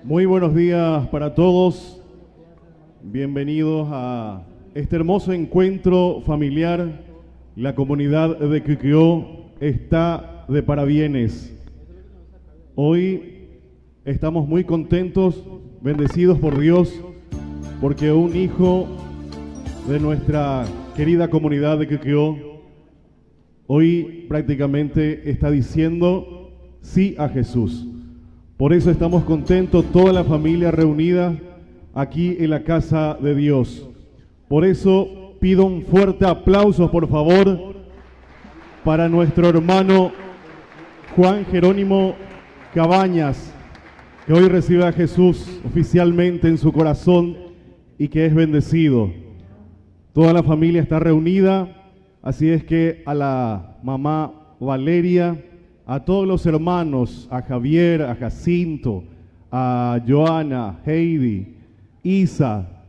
Muy buenos días para todos. Bienvenidos a este hermoso encuentro familiar. La comunidad de Quiquio está de parabienes. Hoy estamos muy contentos, bendecidos por Dios, porque un hijo de nuestra querida comunidad de Quiquio hoy prácticamente está diciendo sí a Jesús. Por eso estamos contentos, toda la familia reunida aquí en la casa de Dios. Por eso pido un fuerte aplauso, por favor, para nuestro hermano Juan Jerónimo Cabañas, que hoy recibe a Jesús oficialmente en su corazón y que es bendecido. Toda la familia está reunida, así es que a la mamá Valeria, a todos los hermanos, a Javier, a Jacinto, a Joana, Heidi, Isa,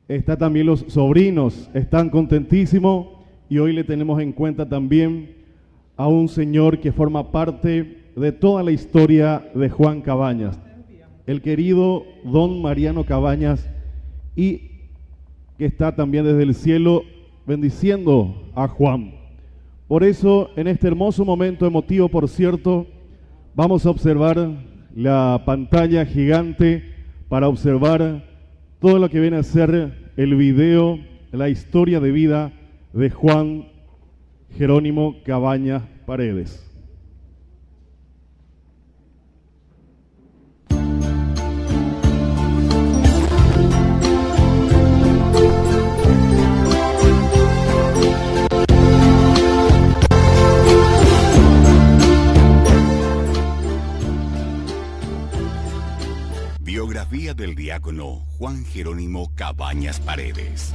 está también los sobrinos, están contentísimos y hoy le tenemos en cuenta también a un señor que forma parte de toda la historia de Juan Cabañas, el querido don Mariano Cabañas, y que está también desde el cielo bendiciendo a Juan. Por eso, en este hermoso momento emotivo, por cierto, vamos a observar la pantalla gigante para observar todo lo que viene a ser el video, la historia de vida de Juan Jerónimo Cabañas Paredes. Biografía del diácono Juan Jerónimo Cabañas Paredes.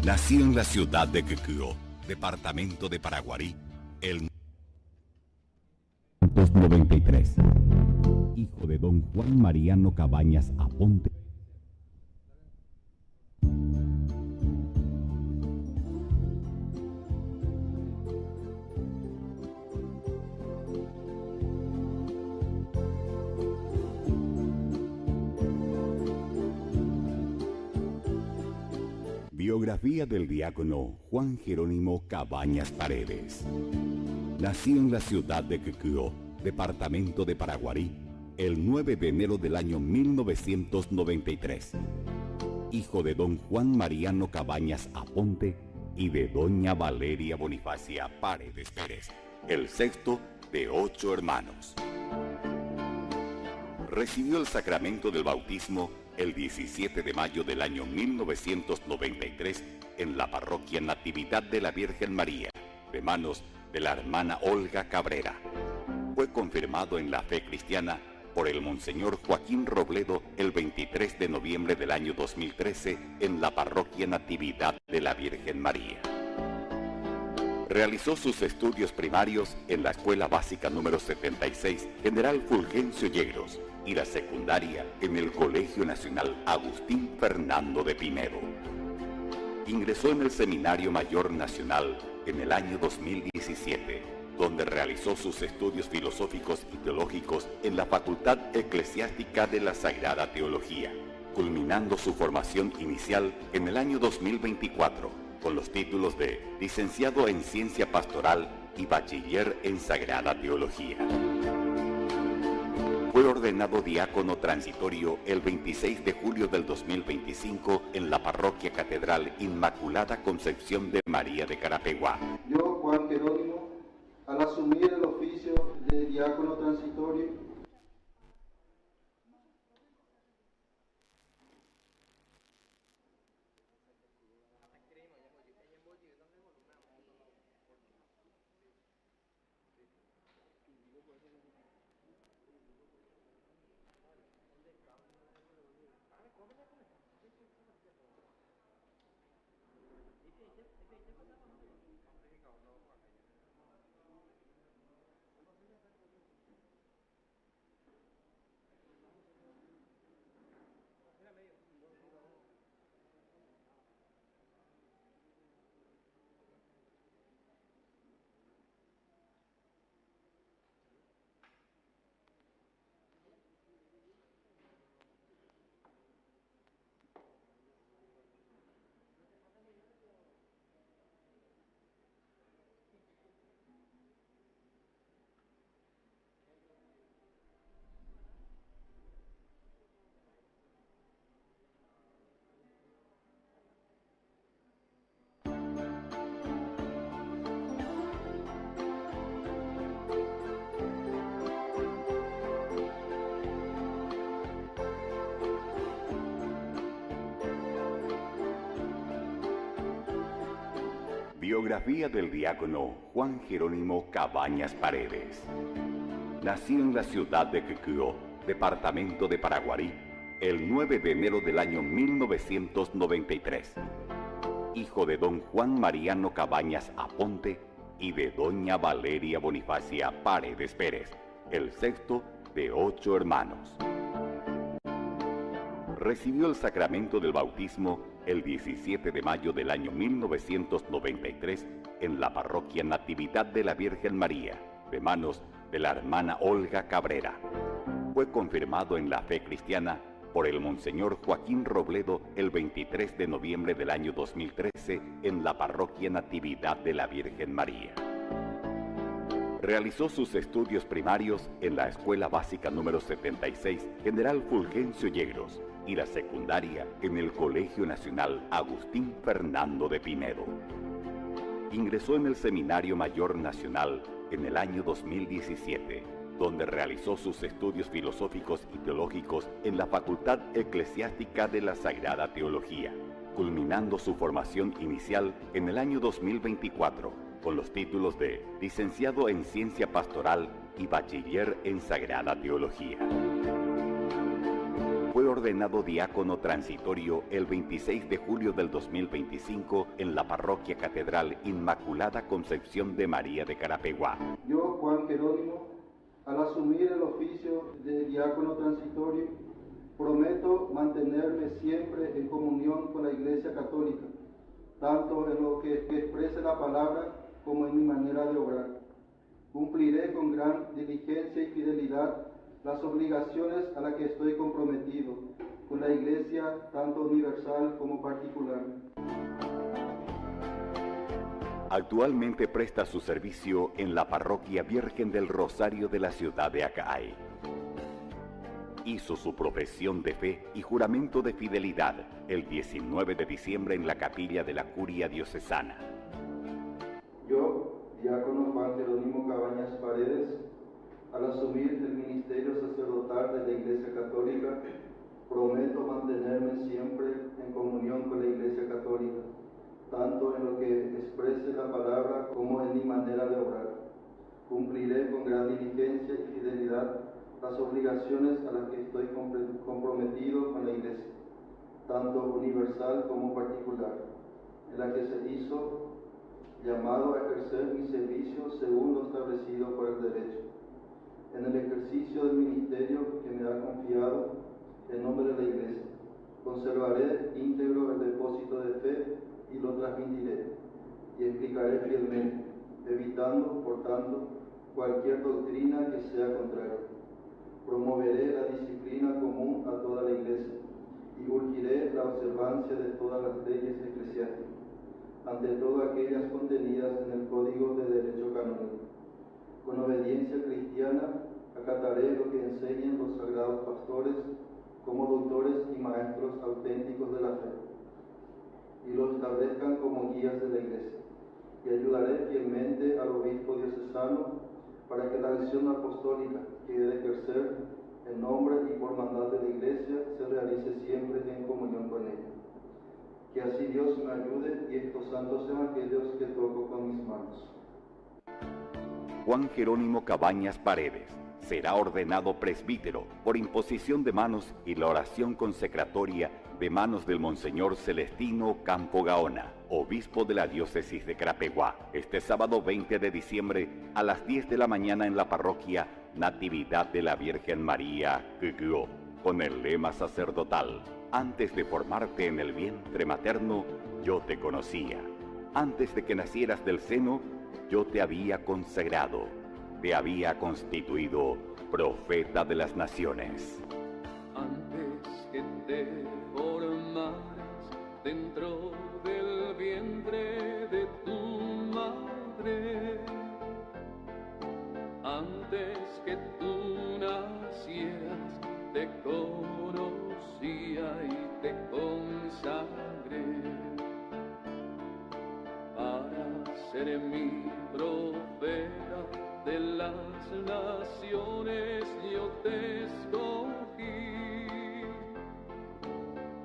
Nació en la ciudad de Quiquio, departamento de Paraguarí, el 1993. Hijo de don Juan Mariano Cabañas Aponte. Biografía del diácono Juan Jerónimo Cabañas Paredes. Nació en la ciudad de Quiquio, departamento de Paraguarí, el 9 de enero del año 1993. Hijo de don Juan Mariano Cabañas Aponte y de doña Valeria Bonifacia Paredes Pérez, el sexto de 8 hermanos. Recibió el sacramento del bautismo el 17 de mayo del año 1993 en la parroquia Natividad de la Virgen María, de manos de la hermana Olga Cabrera. Fue confirmado en la fe cristiana por el Monseñor Joaquín Robledo el 23 de noviembre del año 2013 en la parroquia Natividad de la Virgen María. Realizó sus estudios primarios en la Escuela Básica número 76, General Fulgencio Yegros, y la secundaria en el Colegio Nacional Agustín Fernando de Pinedo. Ingresó en el Seminario Mayor Nacional en el año 2017, donde realizó sus estudios filosóficos y teológicos en la Facultad Eclesiástica de la Sagrada Teología, culminando su formación inicial en el año 2024 con los títulos de Licenciado en Ciencia Pastoral y Bachiller en Sagrada Teología. Fue ordenado diácono transitorio el 26 de julio del 2025 en la parroquia Catedral Inmaculada Concepción de María de Carapeguá. Yo, Juan Jerónimo, al asumir el oficio de diácono transitorio, Biografía del diácono Juan Jerónimo Cabañas Paredes. Nació en la ciudad de Quicó, departamento de Paraguarí, el 9 de enero del año 1993. Hijo de don Juan Mariano Cabañas Aponte y de doña Valeria Bonifacia Paredes Pérez, el sexto de 8 hermanos. Recibió el sacramento del bautismo el 17 de mayo del año 1993 en la parroquia Natividad de la Virgen María, de manos de la hermana Olga Cabrera. Fue confirmado en la fe cristiana por el Monseñor Joaquín Robledo el 23 de noviembre del año 2013 en la parroquia Natividad de la Virgen María. Realizó sus estudios primarios en la Escuela Básica número 76 General Fulgencio Yegros y la secundaria en el Colegio Nacional Agustín Fernando de Pinedo. Ingresó en el Seminario Mayor Nacional en el año 2017, donde realizó sus estudios filosóficos y teológicos en la Facultad Eclesiástica de la Sagrada Teología, culminando su formación inicial en el año 2024 con los títulos de Licenciado en Ciencia Pastoral y Bachiller en Sagrada Teología. Fue ordenado diácono transitorio el 26 de julio del 2025 en la Parroquia Catedral Inmaculada Concepción de María de Carapeguá. Yo, Juan Jerónimo, al asumir el oficio de diácono transitorio, prometo mantenerme siempre en comunión con la Iglesia Católica, tanto en lo que exprese la palabra como en mi manera de obrar. Cumpliré con gran diligencia y fidelidad las obligaciones a las que estoy comprometido con la Iglesia, tanto universal como particular. Actualmente presta su servicio en la Parroquia Virgen del Rosario de la ciudad de Acay. Hizo su profesión de fe y juramento de fidelidad el 19 de diciembre en la capilla de la Curia Diocesana. Yo, diácono Juan Jerónimo Cabañas Paredes, al asumir el ministerio sacerdotal de la Iglesia Católica, prometo mantenerme siempre en comunión con la Iglesia Católica, tanto en lo que exprese la palabra como en mi manera de obrar. Cumpliré con gran diligencia y fidelidad las obligaciones a las que estoy comprometido con la Iglesia, tanto universal como particular, en la que se hizo llamado a ejercer mi servicio según lo establecido por el derecho. En el ejercicio del ministerio que me ha confiado en nombre de la Iglesia, conservaré íntegro el depósito de fe y lo transmitiré, y explicaré fielmente, evitando, por tanto, cualquier doctrina que sea contraria. Promoveré la disciplina común a toda la Iglesia y urgiré la observancia de todas las leyes eclesiásticas, ante todo aquellas contenidas en el Código de Derecho Canónico. Con obediencia cristiana acataré lo que enseñan los sagrados pastores como doctores y maestros auténticos de la fe, y lo establezcan como guías de la Iglesia, y ayudaré fielmente al obispo diocesano para que la acción apostólica que he de ejercer en nombre y por mandato de la Iglesia se realice siempre en comunión con ella. Que así Dios me ayude y estos santos evangelios que toco con mis manos. Juan Jerónimo Cabañas Paredes será ordenado presbítero por imposición de manos y la oración consecratoria de manos del Monseñor Celestino Campo Gaona, obispo de la diócesis de Carapeguá, este sábado 20 de diciembre a las 10 de la mañana en la parroquia Natividad de la Virgen María, Quicó, con el lema sacerdotal: antes de formarte en el vientre materno, yo te conocía. Antes de que nacieras del seno, yo te había consagrado, te había constituido profeta de las naciones. Antes que te formaras dentro del vientre de tu madre, antes que tú nacieras, te conocía y te consagré para ser mi profeta de las naciones. Yo te escogí,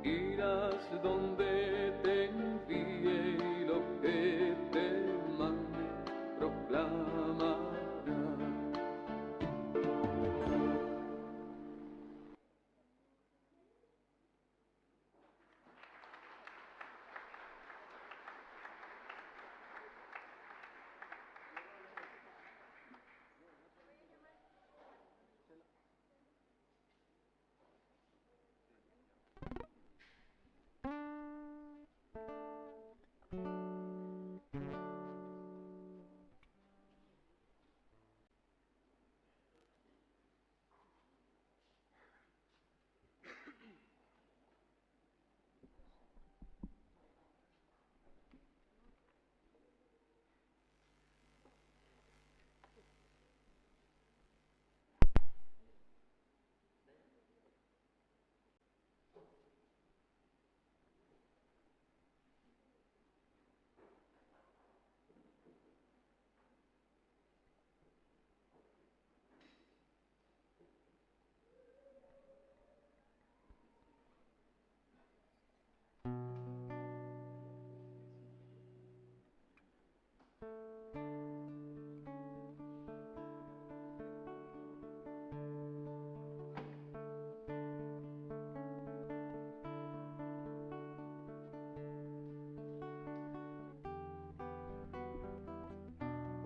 irás donde te envíe y lo que te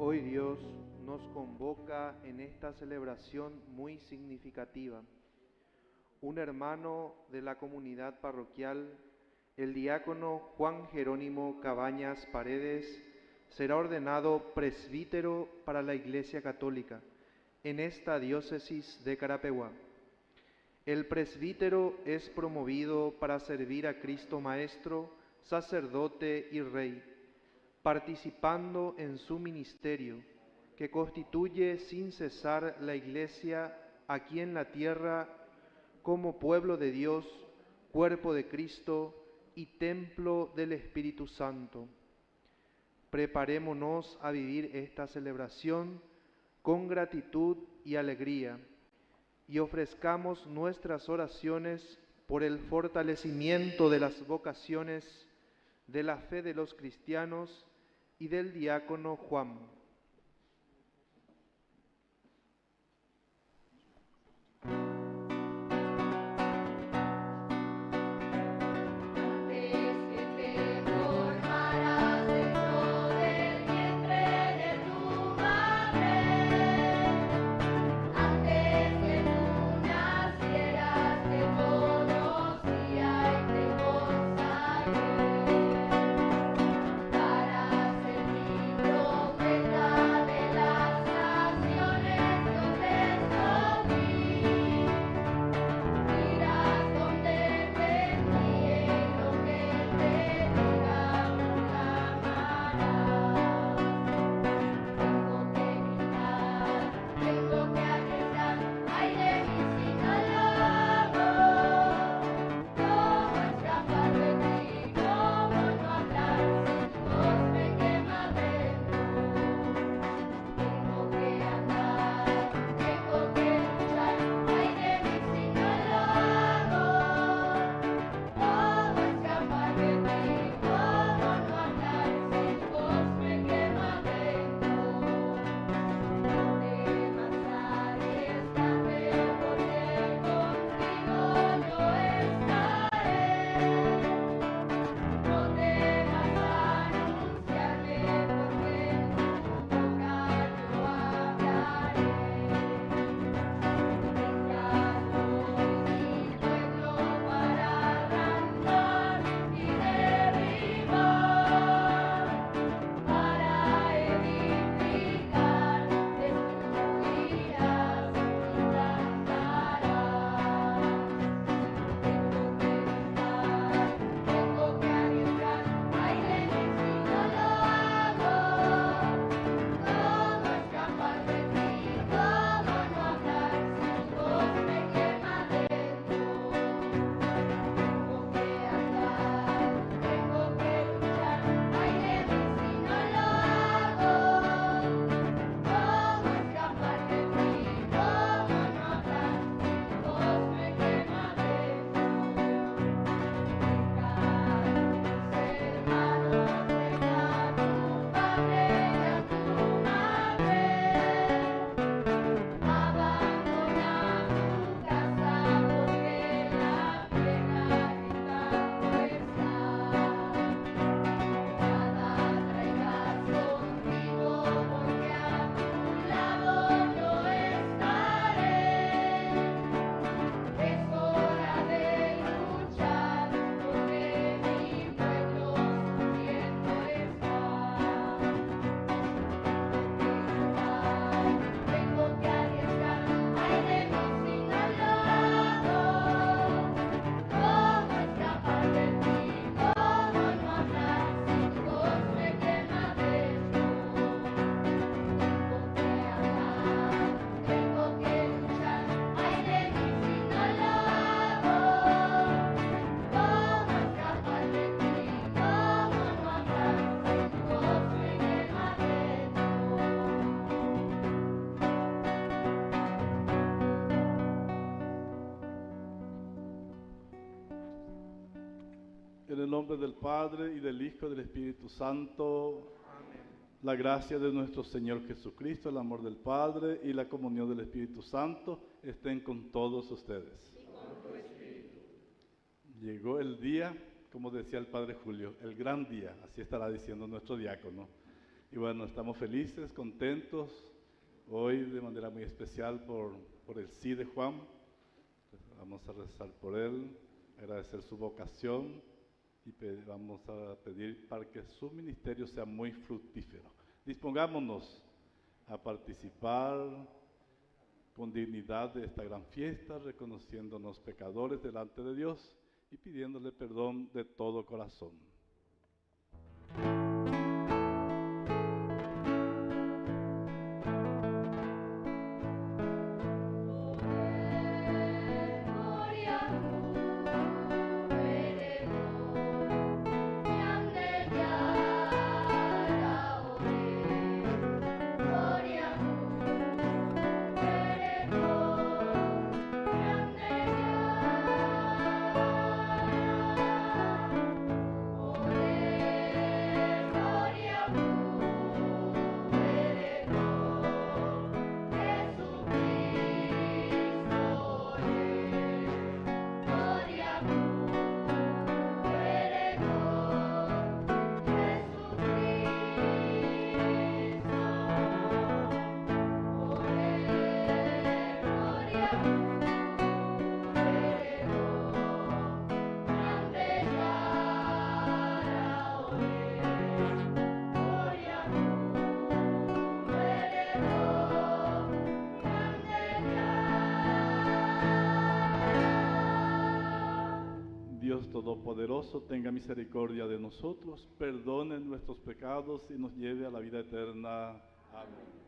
Hoy Dios nos convoca en esta celebración muy significativa. Un hermano de la comunidad parroquial, el diácono Juan Jerónimo Cabañas Paredes, será ordenado presbítero para la Iglesia Católica en esta diócesis de Carapeguá. El presbítero es promovido para servir a Cristo Maestro, sacerdote y Rey, participando en su ministerio, que constituye sin cesar la Iglesia aquí en la tierra como pueblo de Dios, cuerpo de Cristo y templo del Espíritu Santo. Preparémonos a vivir esta celebración con gratitud y alegría y ofrezcamos nuestras oraciones por el fortalecimiento de las vocaciones, de la fe de los cristianos y del diácono Juan. En el nombre del Padre, y del Hijo, y del Espíritu Santo. Amén. La gracia de nuestro Señor Jesucristo, el amor del Padre y la comunión del Espíritu Santo estén con todos ustedes. Y con tu espíritu. Llegó el día, como decía el Padre Julio, el gran día, así estará diciendo nuestro diácono, Y bueno, estamos felices, contentos, hoy de manera muy especial por el sí de Juan. Vamos a rezar por él, agradecer su vocación y vamos a pedir para que su ministerio sea muy fructífero. Dispongámonos a participar con dignidad de esta gran fiesta, reconociéndonos pecadores delante de Dios y pidiéndole perdón de todo corazón. Dios Todopoderoso, tenga misericordia de nosotros, perdone nuestros pecados y nos lleve a la vida eterna. Amén.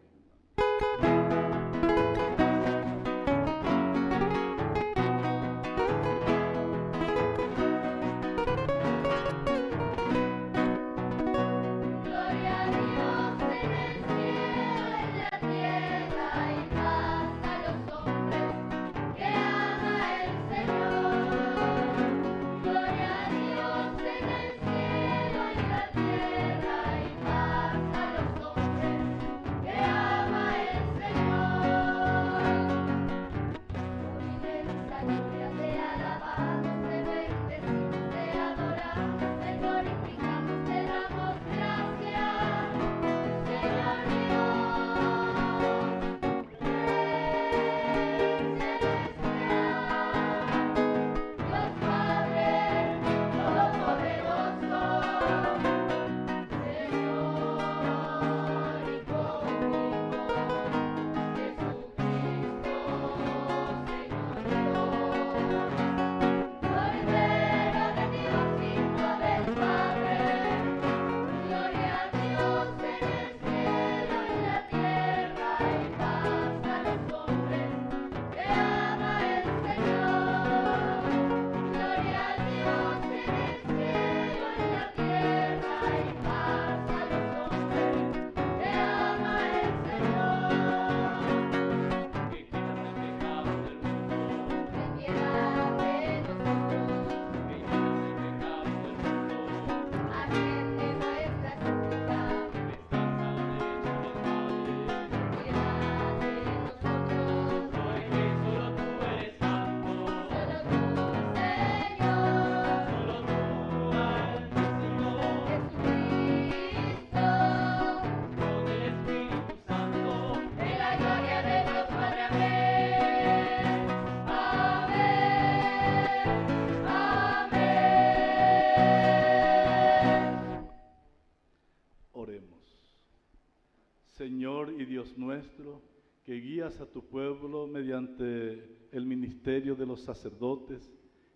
Señor y Dios nuestro, que guías a tu pueblo mediante el ministerio de los sacerdotes,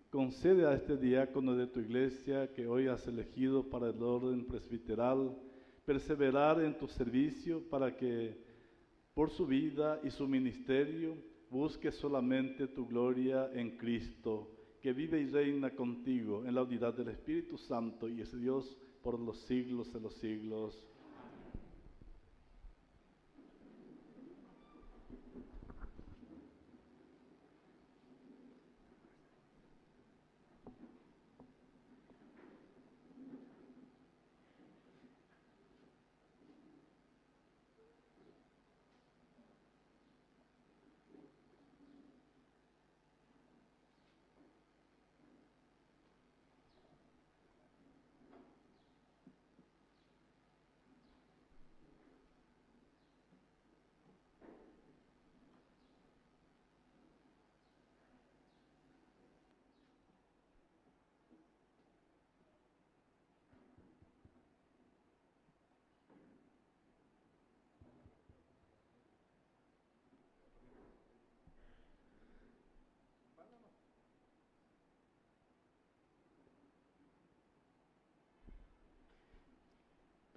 concede a este diácono de tu iglesia que hoy has elegido para el orden presbiteral, perseverar en tu servicio para que por su vida y su ministerio busque solamente tu gloria en Cristo, que vive y reina contigo en la unidad del Espíritu Santo y es Dios por los siglos de los siglos.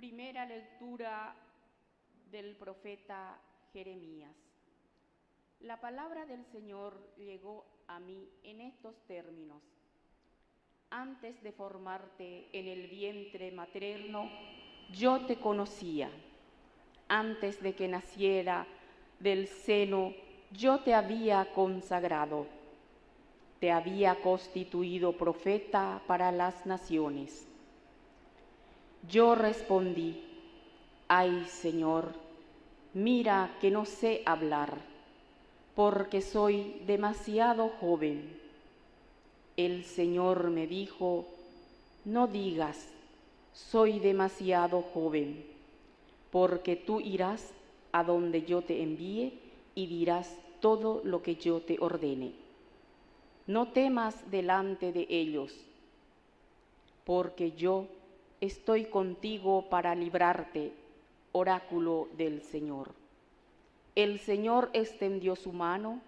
Primera lectura del profeta Jeremías. La palabra del Señor llegó a mí en estos términos. Antes de formarte en el vientre materno, yo te conocía. Antes de que naciera del seno, yo te había consagrado. Te había constituido profeta para las naciones. Yo respondí: ay, Señor, mira que no sé hablar, porque soy demasiado joven. El Señor me dijo: no digas, soy demasiado joven, porque tú irás a donde yo te envíe y dirás todo lo que yo te ordene. No temas delante de ellos, porque yo estoy contigo para librarte, oráculo del Señor. El Señor extendió su mano,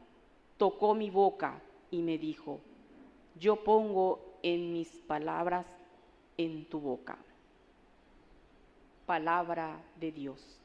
tocó mi boca y me dijo: yo pongo en mis palabras en tu boca. Palabra de Dios.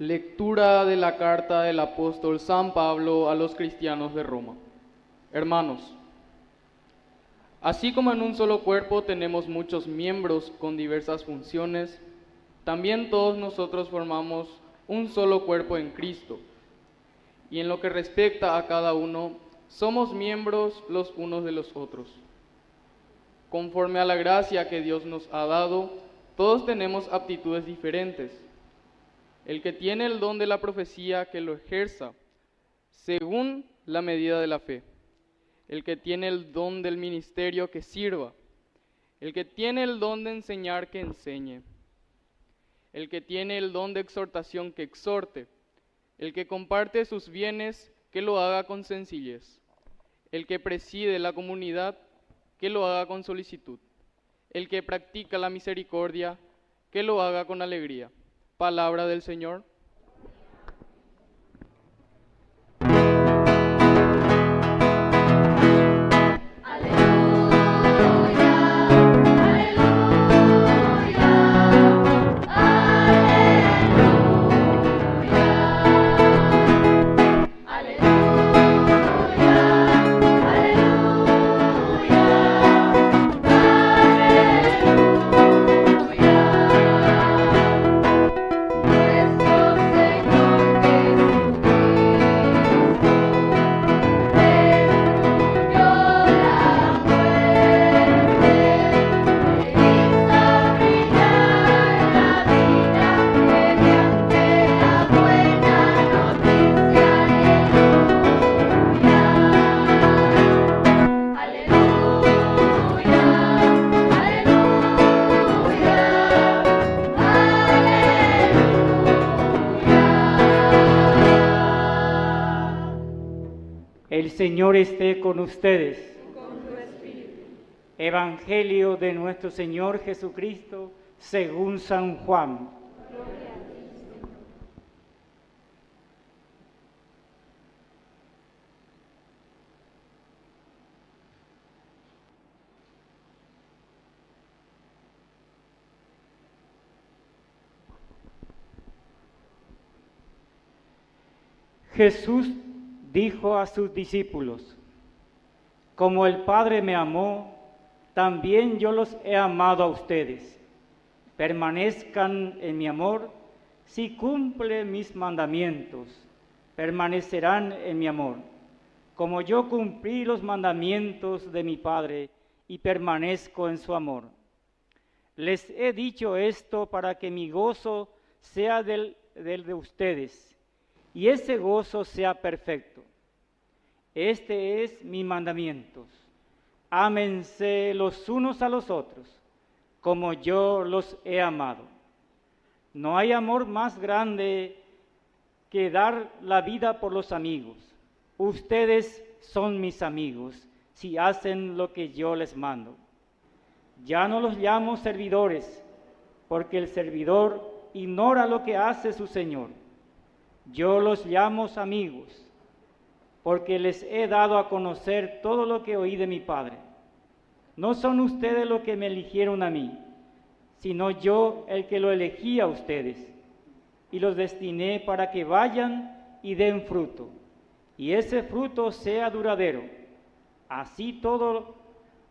Lectura de la carta del apóstol San Pablo a los cristianos de Roma. Hermanos, así como en un solo cuerpo tenemos muchos miembros con diversas funciones, también todos nosotros formamos un solo cuerpo en Cristo. Y en lo que respecta a cada uno, somos miembros los unos de los otros. Conforme a la gracia que Dios nos ha dado, todos tenemos aptitudes diferentes. El que tiene el don de la profecía, que lo ejerza según la medida de la fe. El que tiene el don del ministerio, que sirva. El que tiene el don de enseñar, que enseñe. El que tiene el don de exhortación, que exhorte. El que comparte sus bienes, que lo haga con sencillez. El que preside la comunidad, que lo haga con solicitud. El que practica la misericordia, que lo haga con alegría. Palabra del Señor. El Señor esté con ustedes. Con tu espíritu. Evangelio de nuestro Señor Jesucristo según San Juan. Gloria a ti, Señor. Jesús dijo a sus discípulos: como el Padre me amó, también yo los he amado a ustedes. Permanezcan en mi amor. Si cumplen mis mandamientos, permanecerán en mi amor, como yo cumplí los mandamientos de mi Padre y permanezco en su amor. Les he dicho esto para que mi gozo sea del de ustedes, y ese gozo sea perfecto. Este es mi mandamiento: ámense los unos a los otros, como yo los he amado. No hay amor más grande que dar la vida por los amigos. Ustedes son mis amigos si hacen lo que yo les mando. Ya no los llamo servidores, porque el servidor ignora lo que hace su Señor. Yo los llamo amigos, porque les he dado a conocer todo lo que oí de mi Padre. No son ustedes los que me eligieron a mí, sino yo el que lo elegí a ustedes, y los destiné para que vayan y den fruto, y ese fruto sea duradero. Así todo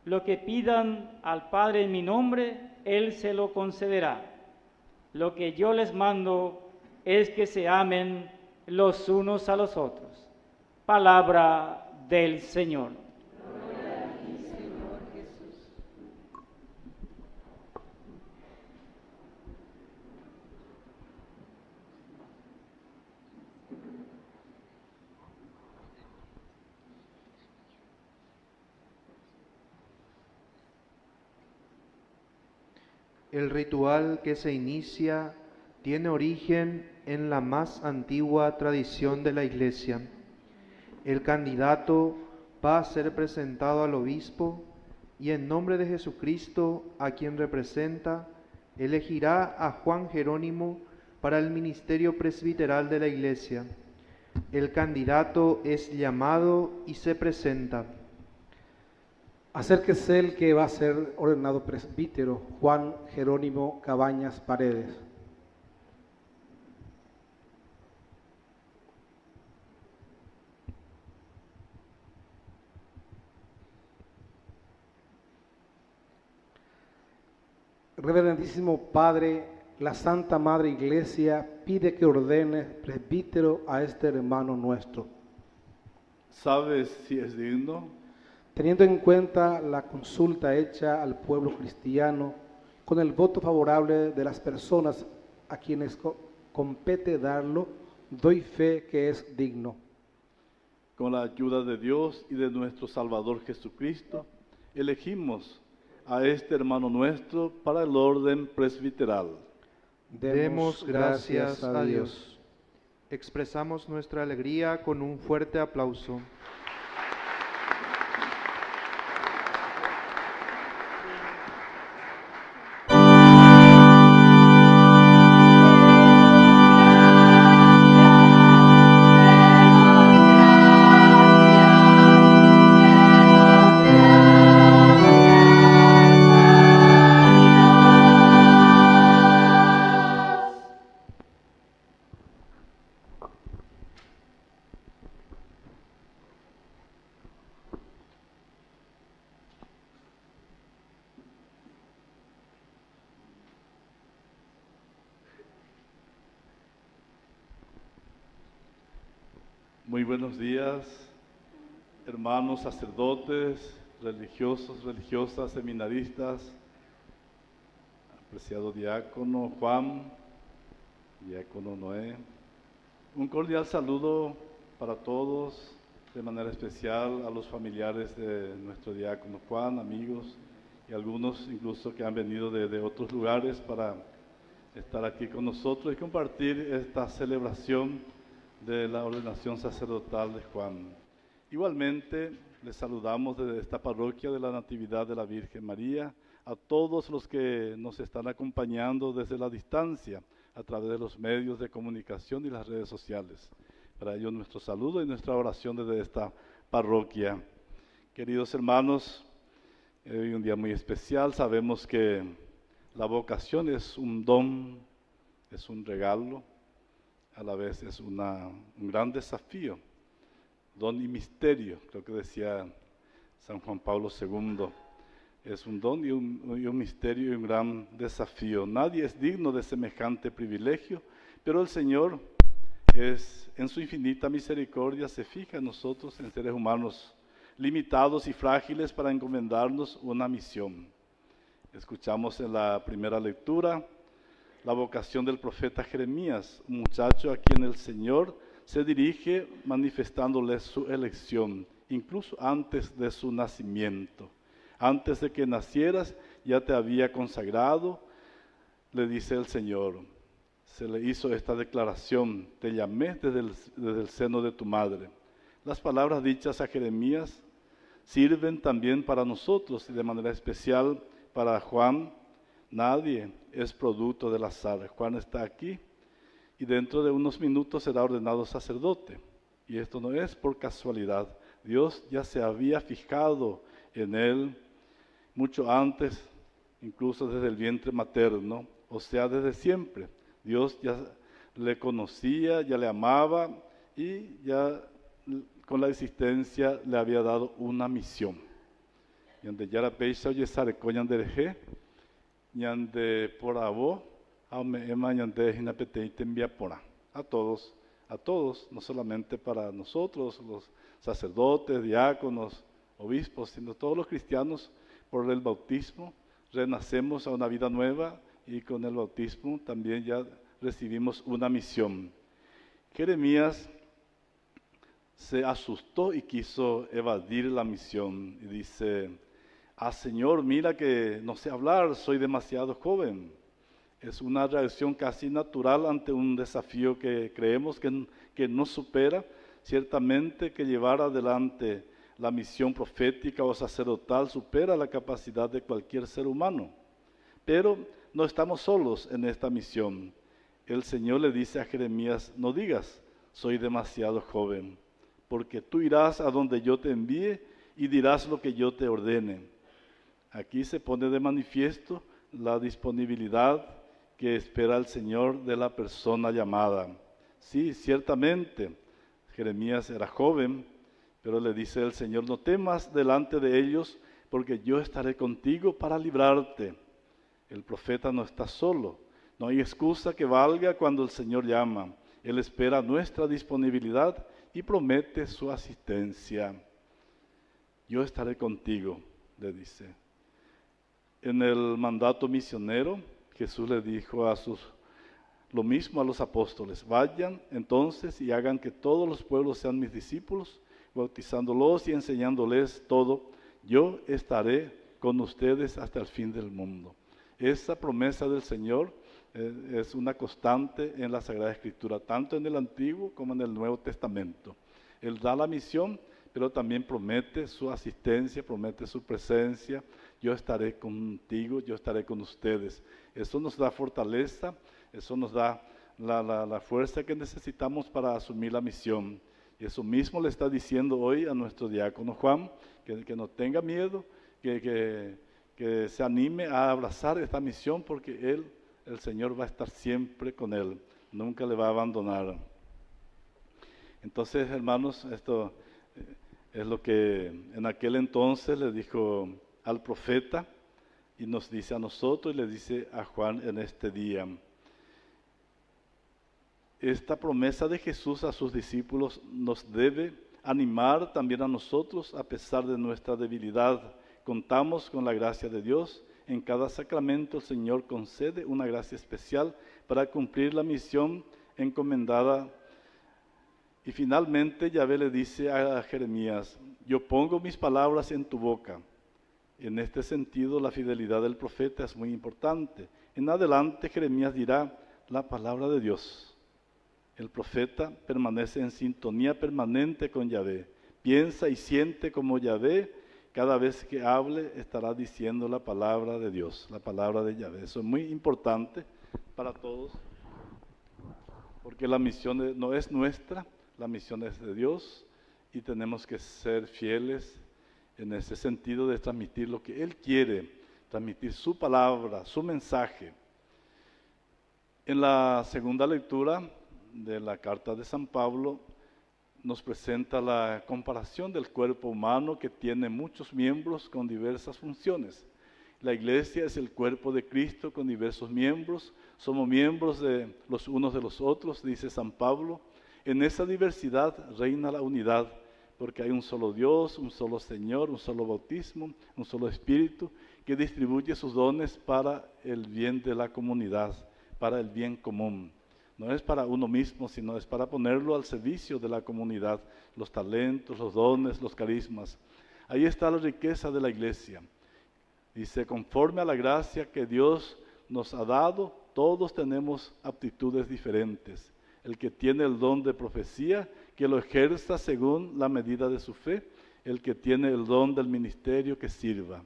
lo que pidan al Padre en mi nombre, Él se lo concederá. Lo que yo les mando es que se amen los unos a los otros. Palabra del Señor. Gloria a ti, Señor Jesús. El ritual que se inicia tiene origen en la más antigua tradición de la Iglesia. El candidato va a ser presentado al obispo y en nombre de Jesucristo, a quien representa, elegirá a Juan Jerónimo para el ministerio presbiteral de la Iglesia. El candidato es llamado y se presenta. Acérquese el que va a ser ordenado presbítero, Juan Jerónimo Cabañas Paredes. Reverendísimo Padre, la Santa Madre Iglesia pide que ordene presbítero a este hermano nuestro. ¿Sabes si es digno? Teniendo en cuenta la consulta hecha al pueblo cristiano, con el voto favorable de las personas a quienes compete darlo, doy fe que es digno. Con la ayuda de Dios y de nuestro Salvador Jesucristo, elegimos a este hermano nuestro para el orden presbiteral. Demos gracias a Dios. Expresamos nuestra alegría con un fuerte aplauso. Muy buenos días, hermanos sacerdotes, religiosos, religiosas, seminaristas, apreciado diácono Juan, diácono Noé. Un cordial saludo para todos, de manera especial a los familiares de nuestro diácono Juan, amigos y algunos incluso que han venido de otros lugares para estar aquí con nosotros y compartir esta celebración de la ordenación sacerdotal de Juan. Igualmente, les saludamos desde esta parroquia de la Natividad de la Virgen María, a todos los que nos están acompañando desde la distancia, a través de los medios de comunicación y las redes sociales. Para ello, nuestro saludo y nuestra oración desde esta parroquia. Queridos hermanos, hoy un día muy especial. Sabemos que la vocación es un don, es un regalo, a la vez es un gran desafío, don y misterio, creo que decía San Juan Pablo II. Es un don y un misterio y un gran desafío. Nadie es digno de semejante privilegio, pero el Señor en su infinita misericordia se fija en nosotros, en seres humanos limitados y frágiles, para encomendarnos una misión. Escuchamos en la primera lectura la vocación del profeta Jeremías, un muchacho a quien el Señor se dirige manifestándole su elección, incluso antes de su nacimiento. Antes de que nacieras ya te había consagrado, le dice el Señor. Se le hizo esta declaración: te llamé desde el seno de tu madre. Las palabras dichas a Jeremías sirven también para nosotros y de manera especial para Juan. Nadie es producto del azar. Juan está aquí y dentro de unos minutos será ordenado sacerdote. Y esto no es por casualidad. Dios ya se había fijado en él mucho antes, incluso desde el vientre materno, o sea, desde siempre. Dios ya le conocía, ya le amaba y ya con la existencia le había dado una misión. Yande yara peisa oye sarecoñan dereje, ñande por abo, ame ema ñande jinapete envía pora. A todos, no solamente para nosotros, los sacerdotes, diáconos, obispos, sino todos los cristianos. Por el bautismo renacemos a una vida nueva y con el bautismo también ya recibimos una misión. Jeremías se asustó y quiso evadir la misión y dice: Señor, mira que no sé hablar, soy demasiado joven. Es una reacción casi natural ante un desafío que creemos que nos supera. Ciertamente que llevar adelante la misión profética o sacerdotal supera la capacidad de cualquier ser humano. Pero no estamos solos en esta misión. El Señor le dice a Jeremías: no digas, soy demasiado joven, porque tú irás a donde yo te envíe y dirás lo que yo te ordene. Aquí se pone de manifiesto la disponibilidad que espera el Señor de la persona llamada. Sí, ciertamente, Jeremías era joven, pero le dice el Señor: no temas delante de ellos, porque yo estaré contigo para librarte. El profeta no está solo, no hay excusa que valga cuando el Señor llama. Él espera nuestra disponibilidad y promete su asistencia. Yo estaré contigo, le dice. En el mandato misionero, Jesús le dijo lo mismo a los apóstoles: vayan entonces y hagan que todos los pueblos sean mis discípulos, bautizándolos y enseñándoles todo. Yo estaré con ustedes hasta el fin del mundo. Esa promesa del Señor Es una constante en la Sagrada Escritura, tanto en el Antiguo como en el Nuevo Testamento. Él da la misión, pero también promete su asistencia, promete su presencia. Yo estaré contigo, yo estaré con ustedes. Eso nos da fortaleza, eso nos da la fuerza que necesitamos para asumir la misión. Y eso mismo le está diciendo hoy a nuestro diácono Juan, que no tenga miedo, que se anime a abrazar esta misión, porque el Señor va a estar siempre con él, nunca le va a abandonar. Entonces, hermanos, esto es lo que en aquel entonces le dijo al profeta y nos dice a nosotros y le dice a Juan en este día. Esta promesa de Jesús a sus discípulos nos debe animar también a nosotros a pesar de nuestra debilidad. Contamos con la gracia de Dios. En cada sacramento el Señor concede una gracia especial para cumplir la misión encomendada. Y finalmente Yahvé le dice a Jeremías, yo pongo mis palabras en tu boca. En este sentido la fidelidad del profeta es muy importante. En adelante Jeremías dirá la palabra de Dios. El profeta permanece en sintonía permanente con Yahvé. Piensa y siente como Yahvé. Cada vez que hable estará diciendo la palabra de Dios, la palabra de Yahvé. Eso es muy importante para todos, porque la misión no es nuestra, la misión es de Dios y tenemos que ser fieles en ese sentido de transmitir lo que Él quiere, transmitir su palabra, su mensaje. En la segunda lectura de la carta de San Pablo nos presenta la comparación del cuerpo humano que tiene muchos miembros con diversas funciones. La iglesia es el cuerpo de Cristo con diversos miembros, somos miembros de los unos de los otros, dice San Pablo. En esa diversidad reina la unidad, porque hay un solo Dios, un solo Señor, un solo bautismo, un solo Espíritu, que distribuye sus dones para el bien de la comunidad, para el bien común. No es para uno mismo, sino es para ponerlo al servicio de la comunidad, los talentos, los dones, los carismas. Ahí está la riqueza de la iglesia. Dice, conforme a la gracia que Dios nos ha dado, todos tenemos aptitudes diferentes. El que tiene el don de profecía, que lo ejerza según la medida de su fe. El que tiene el don del ministerio, que sirva.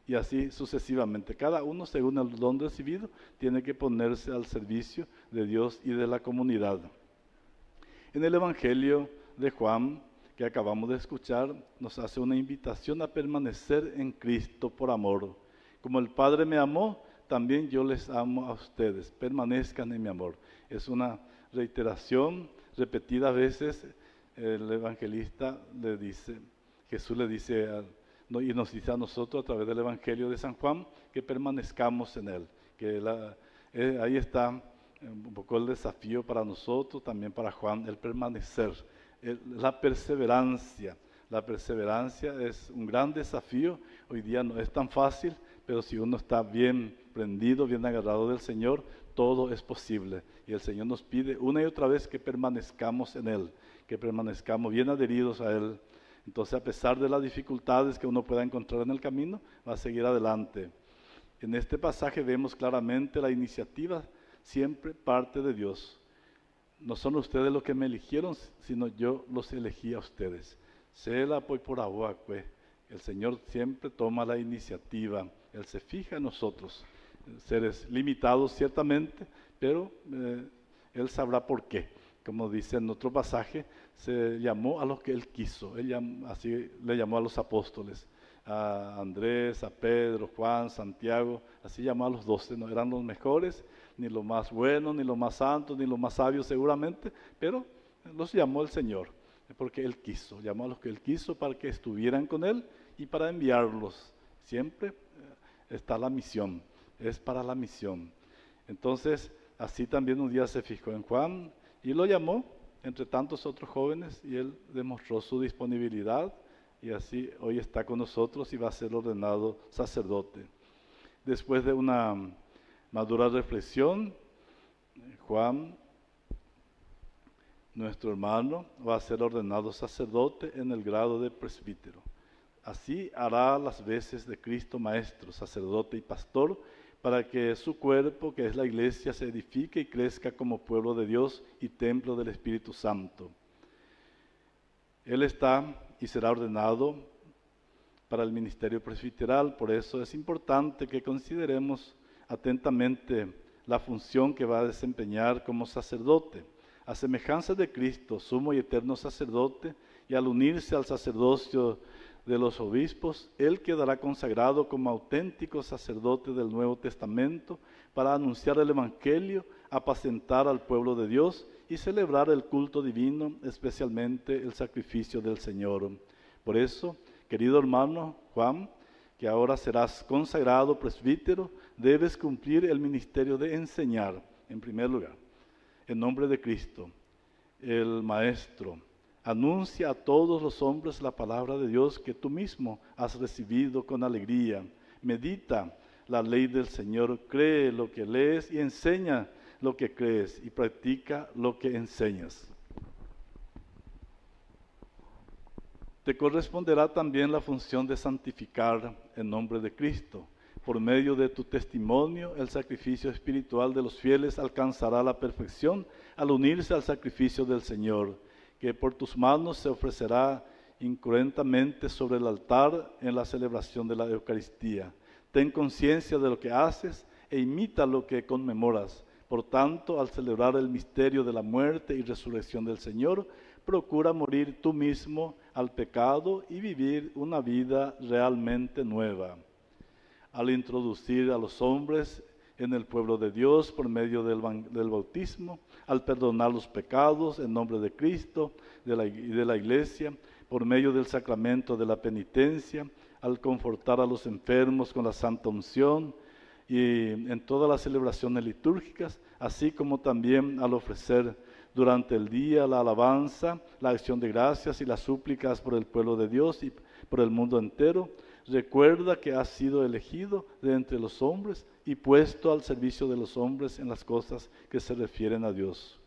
Y así sucesivamente. Cada uno, según el don recibido, tiene que ponerse al servicio de Dios y de la comunidad. En el Evangelio de Juan, que acabamos de escuchar, nos hace una invitación a permanecer en Cristo por amor. Como el Padre me amó, también yo les amo a ustedes. Permanezcan en mi amor. Es una reiteración repetida a veces. El evangelista le dice, Jesús le dice y nos dice a nosotros a través del Evangelio de San Juan que permanezcamos en Él. Ahí está un poco el desafío para nosotros, también para Juan, el permanecer, la perseverancia. La perseverancia es un gran desafío, hoy día no es tan fácil, pero si uno está bien prendido, bien agarrado del Señor, todo es posible. Y el Señor nos pide una y otra vez que permanezcamos en Él, que permanezcamos bien adheridos a Él. Entonces, a pesar de las dificultades que uno pueda encontrar en el camino, va a seguir adelante. En este pasaje vemos claramente la iniciativa siempre parte de Dios. No son ustedes los que me eligieron, sino yo los elegí a ustedes. Se la apoy por agua, pues. El Señor siempre toma la iniciativa. Él se fija en nosotros, seres limitados ciertamente, pero Él sabrá por qué. Como dice en otro pasaje, se llamó a los que Él quiso. Así le llamó a los apóstoles, a Andrés, a Pedro, Juan, Santiago, así llamó a los 12. No eran los mejores, ni los más buenos, ni los más santos, ni los más sabios seguramente, pero los llamó el Señor, porque Él quiso. Llamó a los que Él quiso para que estuvieran con Él y para enviarlos. Siempre está la misión, es para la misión. Entonces, así también un día se fijó en Juan y lo llamó entre tantos otros jóvenes y él demostró su disponibilidad y así hoy está con nosotros y va a ser ordenado sacerdote. Después de una madura reflexión, Juan, nuestro hermano, va a ser ordenado sacerdote en el grado de presbítero. Así hará las veces de Cristo Maestro, sacerdote y pastor, para que su cuerpo, que es la iglesia, se edifique y crezca como pueblo de Dios y templo del Espíritu Santo. Él está y será ordenado para el ministerio presbiteral, por eso es importante que consideremos atentamente la función que va a desempeñar como sacerdote. A semejanza de Cristo, sumo y eterno sacerdote, y al unirse al sacerdocio de los obispos, él quedará consagrado como auténtico sacerdote del Nuevo Testamento para anunciar el Evangelio, apacentar al pueblo de Dios y celebrar el culto divino, especialmente el sacrificio del Señor. Por eso, querido hermano Juan, que ahora serás consagrado presbítero, debes cumplir el ministerio de enseñar, en primer lugar, en nombre de Cristo, el Maestro. Anuncia a todos los hombres la palabra de Dios que tú mismo has recibido con alegría. Medita la ley del Señor, cree lo que lees y enseña lo que crees y practica lo que enseñas. Te corresponderá también la función de santificar en nombre de Cristo. Por medio de tu testimonio, el sacrificio espiritual de los fieles alcanzará la perfección al unirse al sacrificio del Señor, que por tus manos se ofrecerá incruentamente sobre el altar en la celebración de la Eucaristía. Ten conciencia de lo que haces e imita lo que conmemoras. Por tanto, al celebrar el misterio de la muerte y resurrección del Señor, procura morir tú mismo al pecado y vivir una vida realmente nueva. Al introducir a los hombres en el pueblo de Dios por medio del bautismo, al perdonar los pecados en nombre de Cristo y de la Iglesia, por medio del sacramento de la penitencia, al confortar a los enfermos con la santa unción y en todas las celebraciones litúrgicas, así como también al ofrecer durante el día la alabanza, la acción de gracias y las súplicas por el pueblo de Dios y por el mundo entero. Recuerda que has sido elegido de entre los hombres y puesto al servicio de los hombres en las cosas que se refieren a Dios.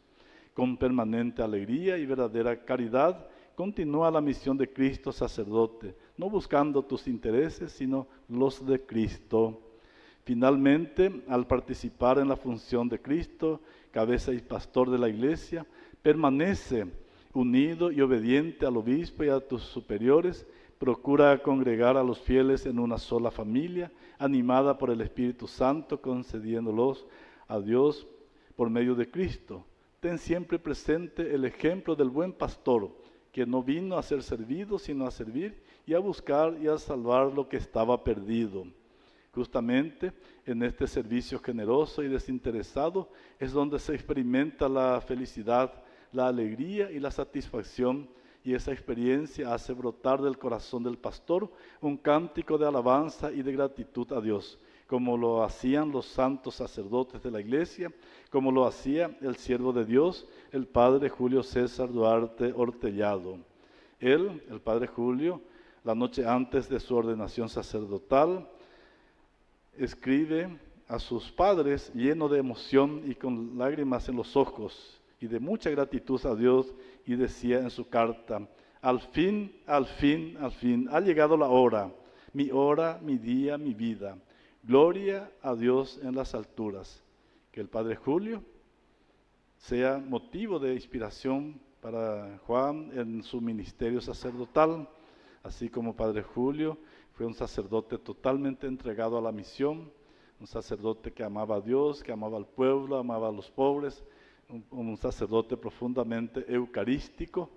Con permanente alegría y verdadera caridad, continúa la misión de Cristo sacerdote, no buscando tus intereses, sino los de Cristo. Finalmente, al participar en la función de Cristo, cabeza y pastor de la Iglesia, permanece unido y obediente al obispo y a tus superiores. Procura congregar a los fieles en una sola familia, animada por el Espíritu Santo, concediéndolos a Dios por medio de Cristo. Ten siempre presente el ejemplo del buen pastor, que no vino a ser servido, sino a servir y a buscar y a salvar lo que estaba perdido. Justamente en este servicio generoso y desinteresado es donde se experimenta la felicidad, la alegría y la satisfacción, y esa experiencia hace brotar del corazón del pastor un cántico de alabanza y de gratitud a Dios, como lo hacían los santos sacerdotes de la Iglesia, como lo hacía el siervo de Dios, el padre Julio César Duarte Hortellado. Él, el padre Julio, la noche antes de su ordenación sacerdotal, escribe a sus padres lleno de emoción y con lágrimas en los ojos y de mucha gratitud a Dios, y decía en su carta: al fin, ha llegado la hora, mi día, mi vida. Gloria a Dios en las alturas. Que el padre Julio sea motivo de inspiración para Juan en su ministerio sacerdotal, así como padre Julio fue un sacerdote totalmente entregado a la misión, un sacerdote que amaba a Dios, que amaba al pueblo, amaba a los pobres, un sacerdote profundamente eucarístico.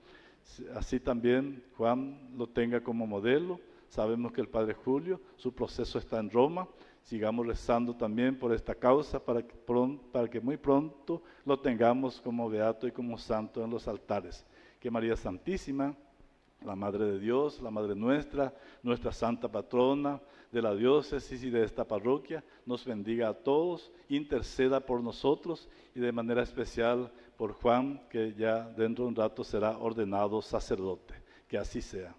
Así también Juan lo tenga como modelo. Sabemos que el padre Julio, su proceso está en Roma. Sigamos rezando también por esta causa para que muy pronto lo tengamos como beato y como santo en los altares. Que María Santísima, la Madre de Dios, la Madre nuestra, nuestra santa patrona de la diócesis y de esta parroquia, nos bendiga a todos, interceda por nosotros y de manera especial por Juan, que ya dentro de un rato será ordenado sacerdote. Que así sea.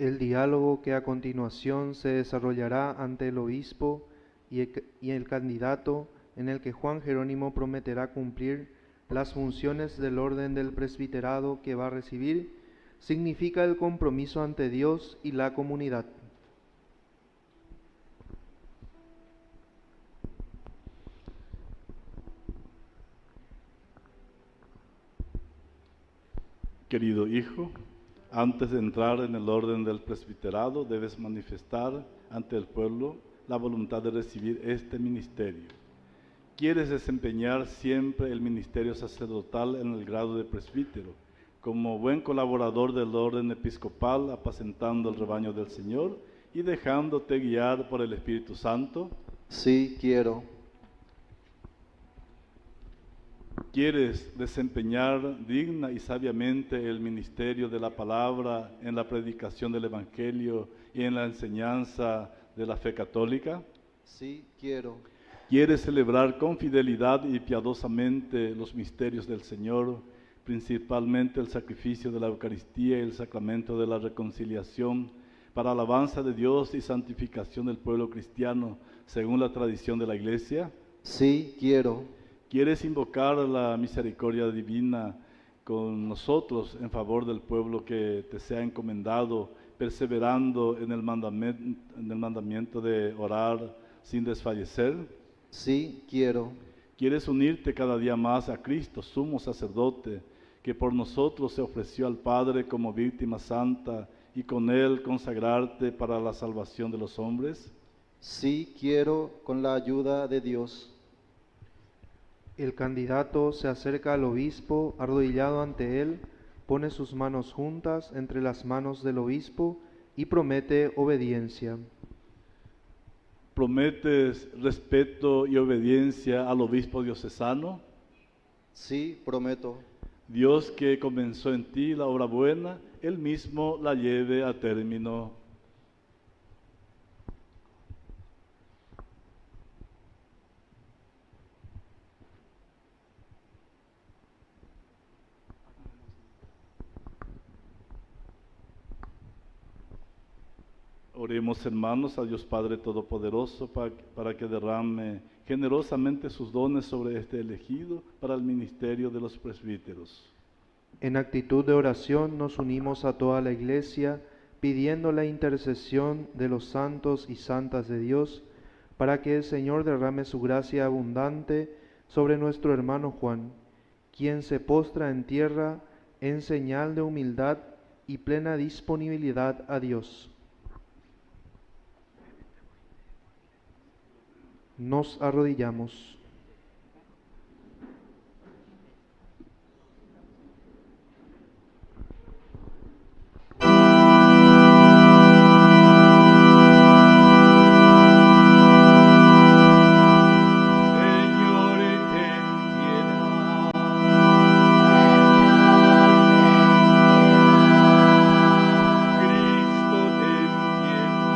El diálogo que a continuación se desarrollará ante el obispo y el candidato, en el que Juan Jerónimo prometerá cumplir las funciones del orden del presbiterado que va a recibir, significa el compromiso ante Dios y la comunidad. Querido hijo, antes de entrar en el orden del presbiterado, debes manifestar ante el pueblo la voluntad de recibir este ministerio. ¿Quieres desempeñar siempre el ministerio sacerdotal en el grado de presbítero, como buen colaborador del orden episcopal, apacentando el rebaño del Señor y dejándote guiar por el Espíritu Santo? Sí, quiero. ¿Quieres desempeñar digna y sabiamente el ministerio de la palabra en la predicación del Evangelio y en la enseñanza de la fe católica? Sí, quiero. ¿Quieres celebrar con fidelidad y piadosamente los misterios del Señor, principalmente el sacrificio de la Eucaristía y el sacramento de la reconciliación, para alabanza de Dios y santificación del pueblo cristiano, según la tradición de la Iglesia? Sí, quiero. ¿Quieres invocar la misericordia divina con nosotros en favor del pueblo que te sea encomendado, perseverando en el mandamiento de orar sin desfallecer? Sí, quiero. ¿Quieres unirte cada día más a Cristo, sumo sacerdote, que por nosotros se ofreció al Padre como víctima santa, y con Él consagrarte para la salvación de los hombres? Sí, quiero, con la ayuda de Dios. El candidato se acerca al obispo, arrodillado ante él, pone sus manos juntas entre las manos del obispo y promete obediencia. ¿Prometes respeto y obediencia al obispo diocesano? Sí, prometo. Dios, que comenzó en ti la obra buena, Él mismo la lleve a término. Oremos, hermanos, a Dios Padre Todopoderoso para que derrame generosamente sus dones sobre este elegido para el ministerio de los presbíteros. En actitud de oración nos unimos a toda la Iglesia, pidiendo la intercesión de los santos y santas de Dios, para que el Señor derrame su gracia abundante sobre nuestro hermano Juan, quien se postra en tierra en señal de humildad y plena disponibilidad a Dios. Nos arrodillamos. Cristo, ten piedad.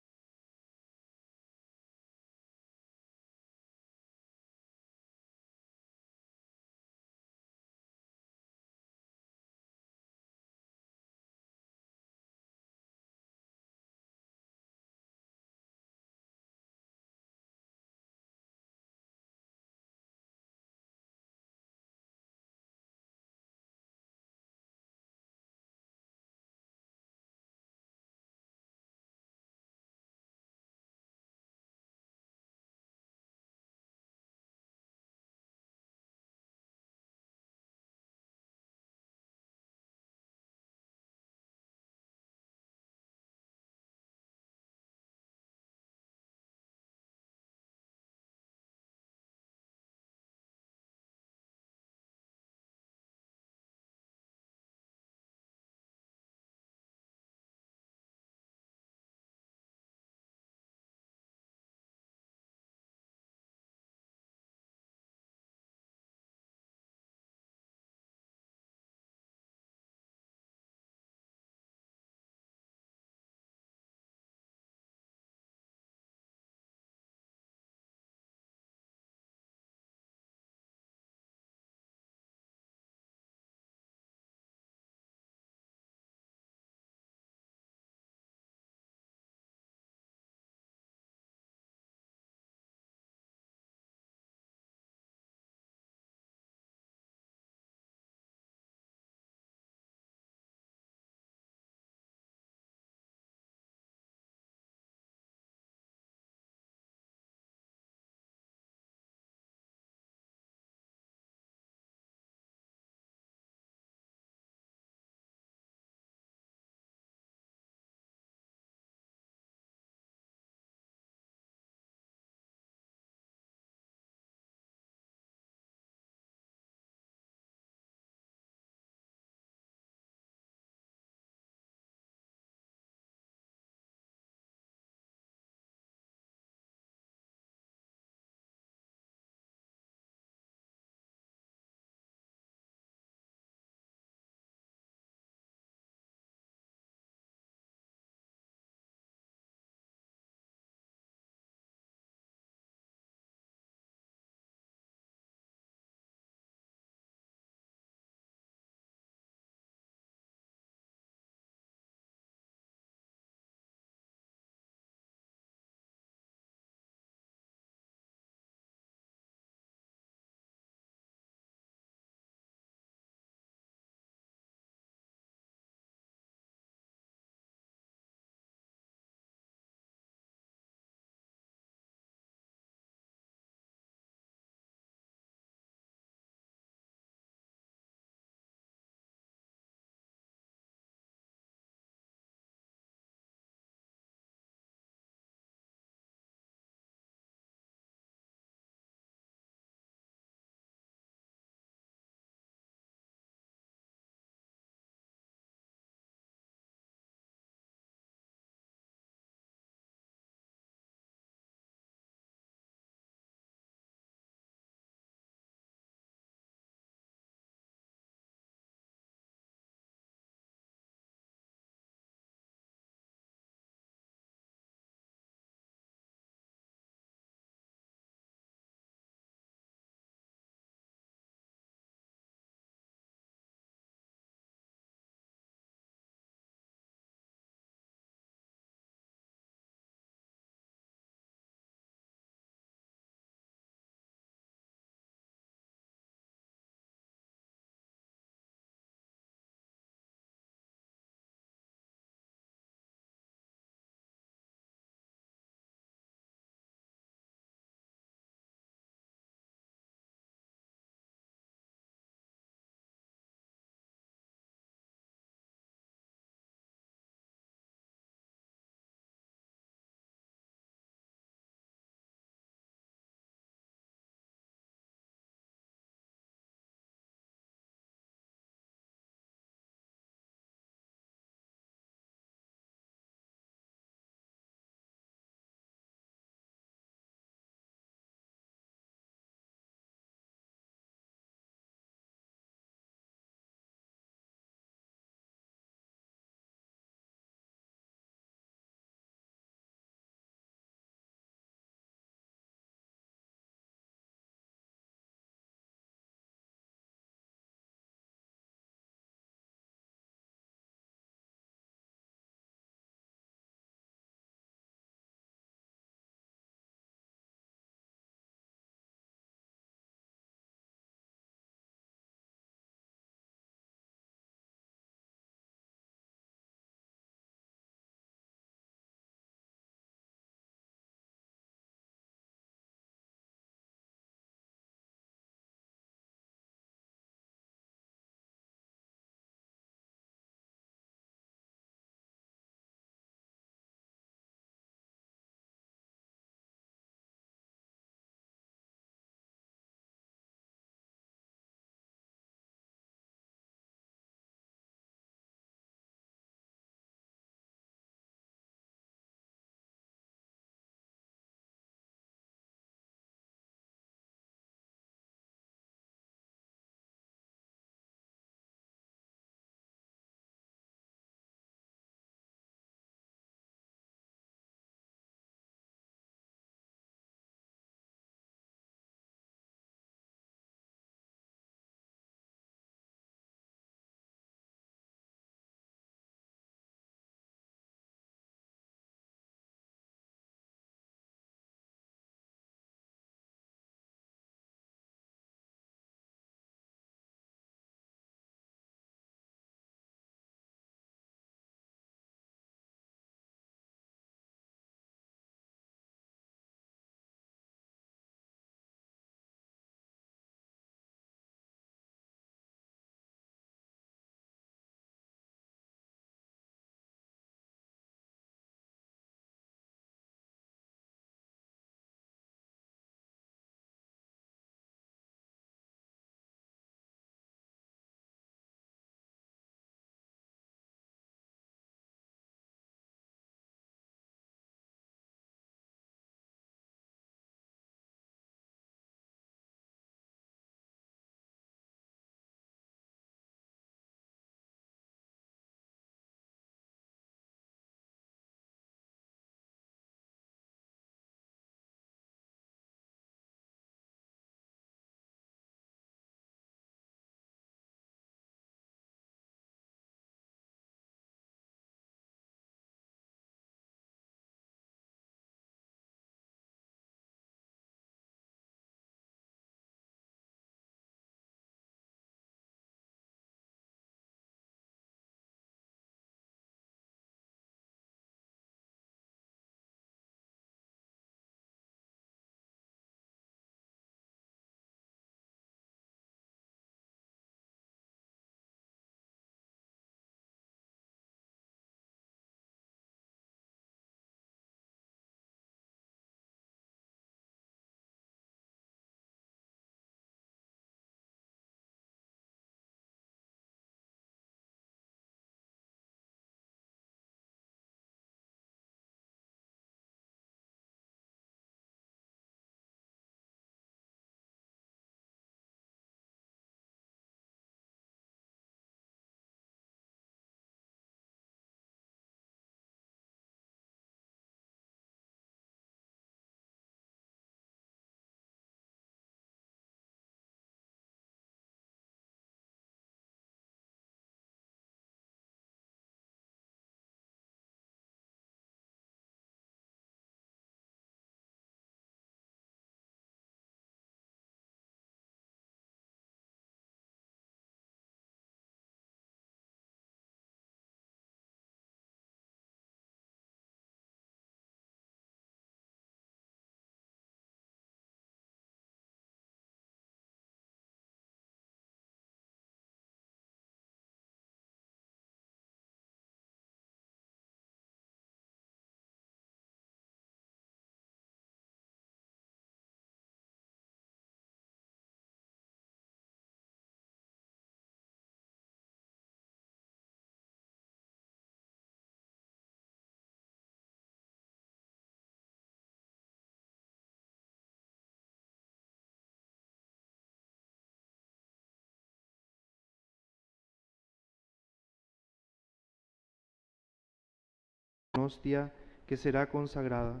hostia que será consagrada.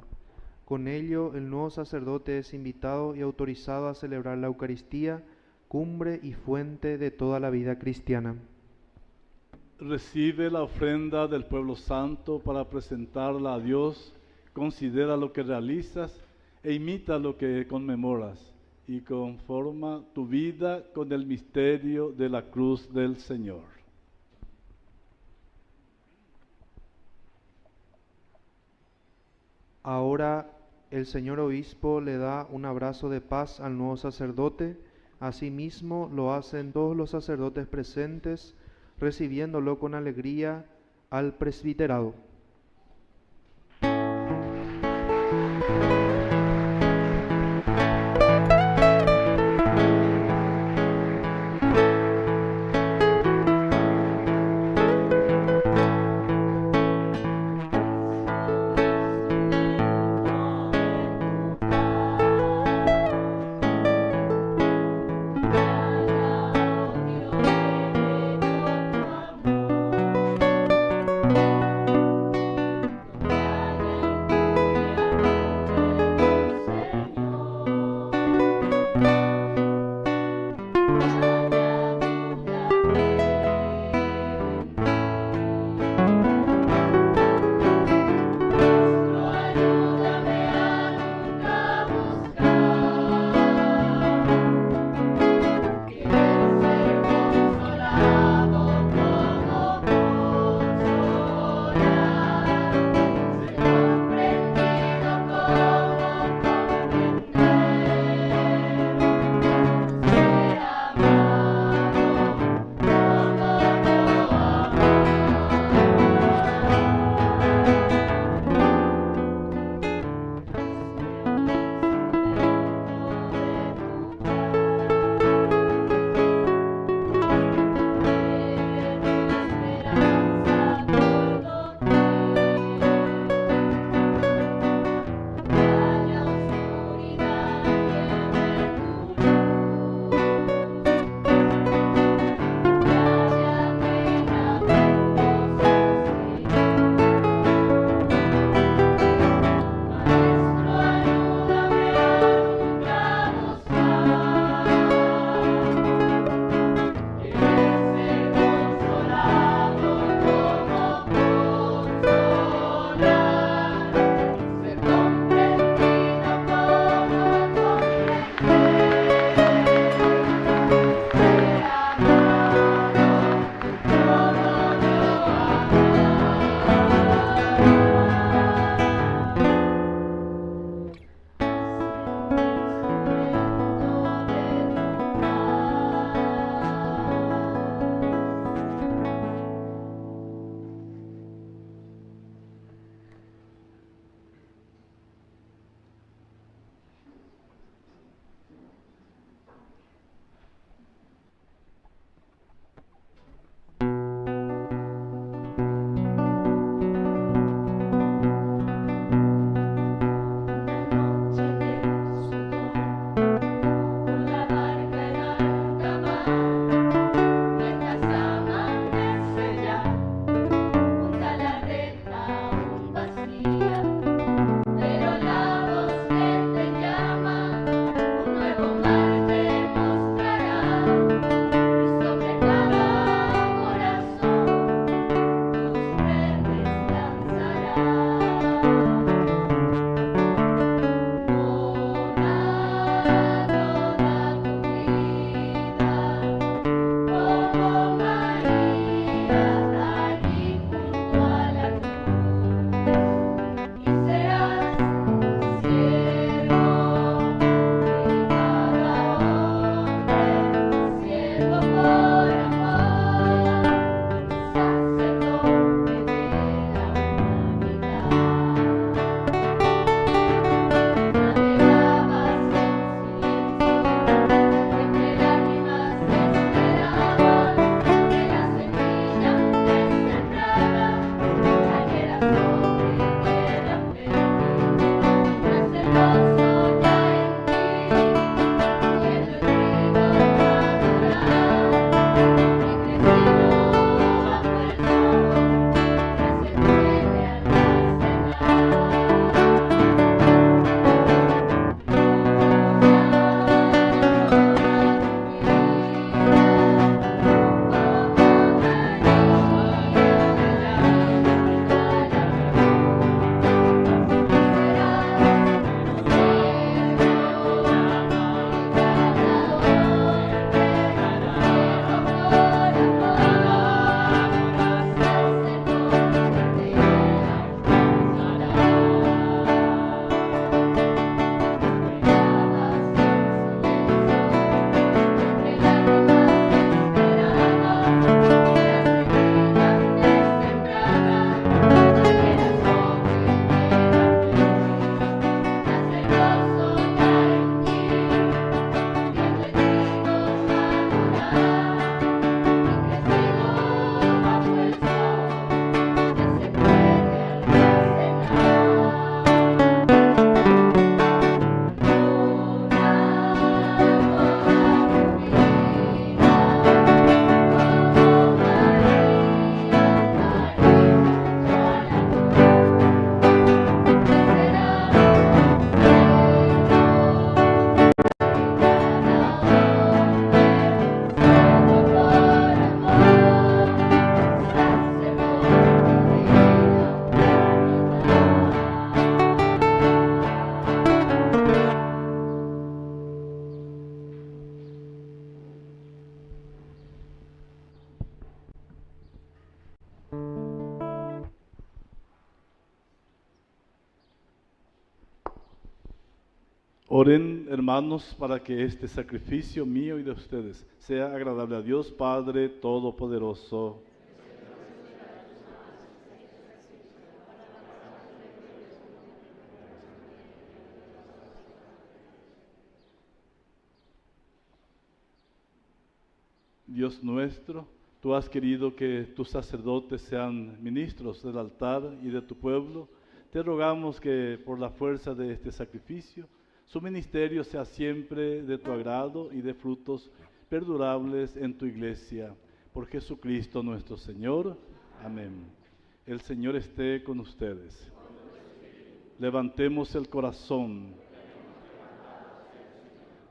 Con ello, el nuevo sacerdote es invitado y autorizado a celebrar la Eucaristía, cumbre y fuente de toda la vida cristiana. Recibe la ofrenda del pueblo santo para presentarla a Dios, considera lo que realizas e imita lo que conmemoras, y conforma tu vida con el misterio de la cruz del Señor. Ahora el señor obispo le da un abrazo de paz al nuevo sacerdote, asimismo lo hacen todos los sacerdotes presentes, recibiéndolo con alegría al presbiterado. Oren, hermanos, para que este sacrificio mío y de ustedes sea agradable a Dios Padre Todopoderoso. Dios nuestro, tú has querido que tus sacerdotes sean ministros del altar y de tu pueblo. Te rogamos que por la fuerza de este sacrificio, su ministerio sea siempre de tu agrado y de frutos perdurables en tu iglesia. Por Jesucristo nuestro Señor. Amén. El Señor esté con ustedes. Levantemos el corazón.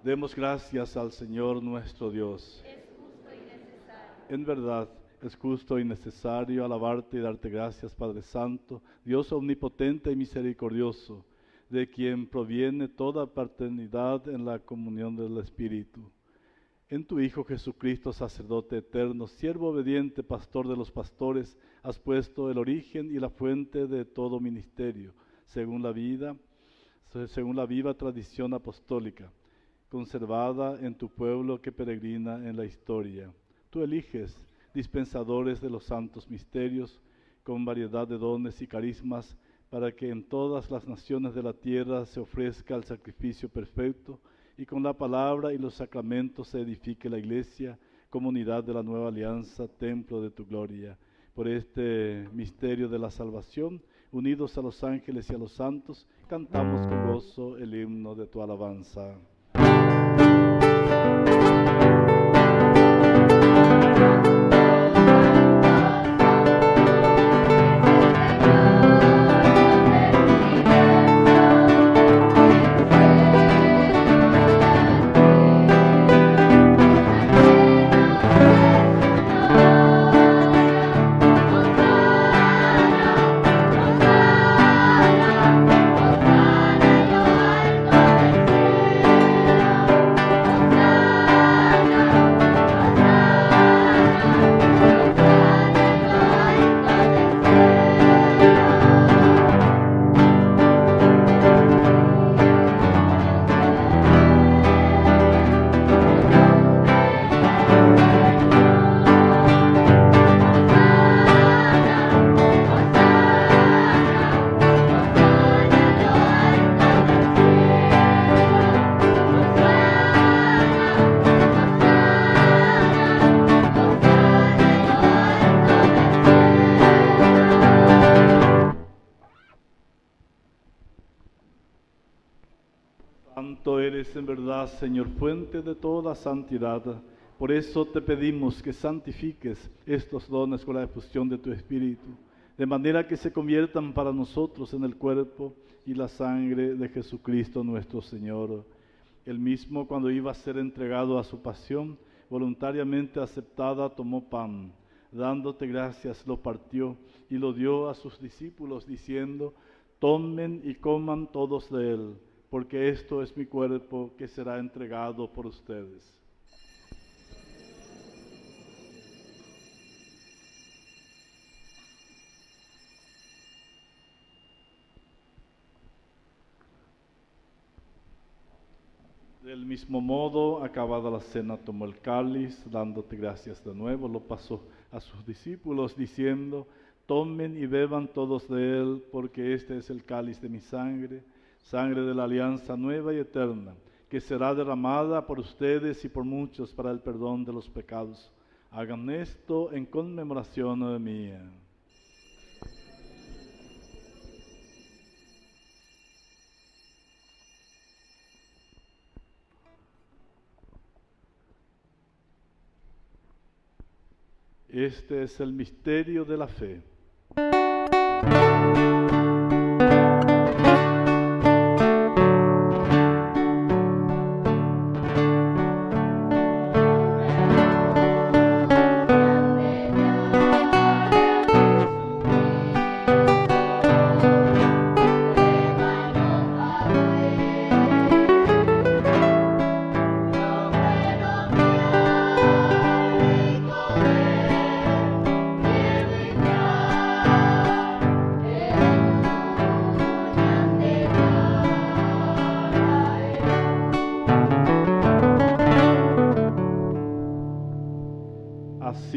Demos gracias al Señor nuestro Dios. En verdad, es justo y necesario alabarte y darte gracias, Padre Santo, Dios omnipotente y misericordioso, de quien proviene toda paternidad en la comunión del Espíritu. En tu Hijo Jesucristo, sacerdote eterno, siervo obediente, pastor de los pastores, has puesto el origen y la fuente de todo ministerio, según la viva tradición apostólica, conservada en tu pueblo que peregrina en la historia. Tú eliges dispensadores de los santos misterios con variedad de dones y carismas para que en todas las naciones de la tierra se ofrezca el sacrificio perfecto y con la palabra y los sacramentos se edifique la iglesia, comunidad de la nueva alianza, templo de tu gloria. Por este misterio de la salvación, unidos a los ángeles y a los santos, cantamos con gozo el himno de tu alabanza. Santo eres en verdad, Señor, fuente de toda santidad. Por eso te pedimos que santifiques estos dones con la efusión de tu Espíritu, de manera que se conviertan para nosotros en el cuerpo y la sangre de Jesucristo nuestro Señor. Él mismo, cuando iba a ser entregado a su pasión, voluntariamente aceptada, tomó pan, dándote gracias, lo partió y lo dio a sus discípulos, diciendo: tomen y coman todos de él, porque esto es mi cuerpo que será entregado por ustedes. Del mismo modo, acabada la cena, tomó el cáliz, dándote gracias de nuevo, lo pasó a sus discípulos, diciendo: tomen y beban todos de él, porque este es el cáliz de mi sangre, sangre de la alianza nueva y eterna, que será derramada por ustedes y por muchos para el perdón de los pecados. Hagan esto en conmemoración mía. Este es el misterio de la fe. Yeah.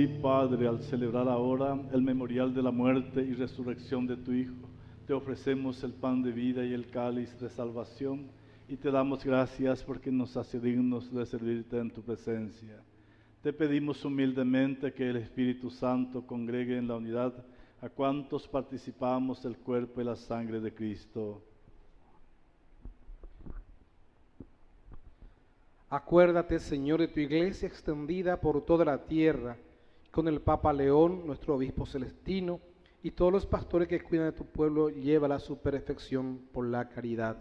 Así, Padre, al celebrar ahora el memorial de la muerte y resurrección de tu Hijo, te ofrecemos el pan de vida y el cáliz de salvación, y te damos gracias porque nos hace dignos de servirte en tu presencia. Te pedimos humildemente que el Espíritu Santo congregue en la unidad a cuantos participamos del cuerpo y la sangre de Cristo. Acuérdate, Señor, de tu iglesia extendida por toda la tierra, con el Papa León, nuestro obispo celestino, y todos los pastores que cuidan de tu pueblo, llévala a su perfección por la caridad.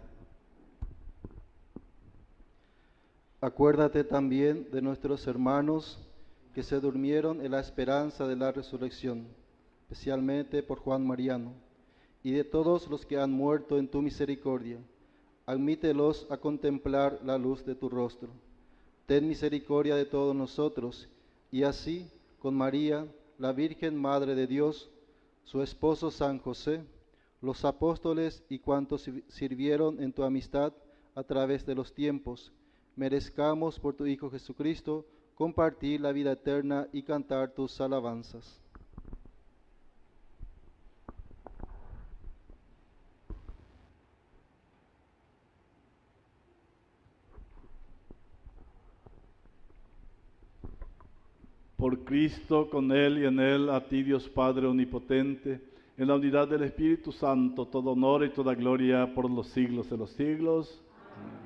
Acuérdate también de nuestros hermanos que se durmieron en la esperanza de la resurrección, especialmente por Juan Mariano, y de todos los que han muerto en tu misericordia. Admítelos a contemplar la luz de tu rostro. Ten misericordia de todos nosotros, y así, con María, la Virgen Madre de Dios, su esposo San José, los apóstoles y cuantos sirvieron en tu amistad a través de los tiempos, merezcamos por tu Hijo Jesucristo compartir la vida eterna y cantar tus alabanzas. Por Cristo, con Él y en Él, a ti Dios Padre Omnipotente, en la unidad del Espíritu Santo, todo honor y toda gloria por los siglos de los siglos. Amén.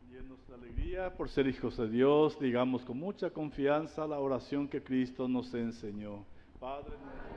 Llenos de alegría por ser hijos de Dios, digamos con mucha confianza la oración que Cristo nos enseñó. Padre nuestro,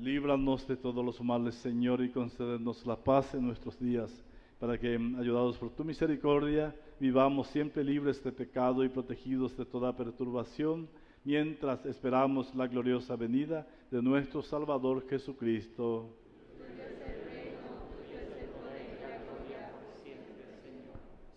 líbranos de todos los males, Señor, y concédenos la paz en nuestros días, para que, ayudados por tu misericordia, vivamos siempre libres de pecado y protegidos de toda perturbación, mientras esperamos la gloriosa venida de nuestro Salvador Jesucristo.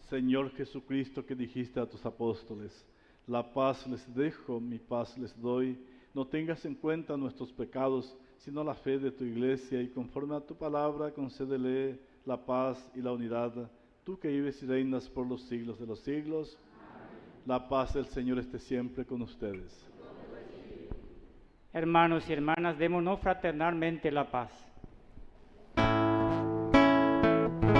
Señor Jesucristo, que dijiste a tus apóstoles, la paz les dejo, mi paz les doy, no tengas en cuenta nuestros pecados, sino la fe de tu iglesia, y conforme a tu palabra concédele la paz y la unidad, tú que vives y reinas por los siglos de los siglos. Amén. La paz del Señor esté siempre con ustedes. Hermanos y hermanas, démonos fraternalmente la paz. Hoy quiero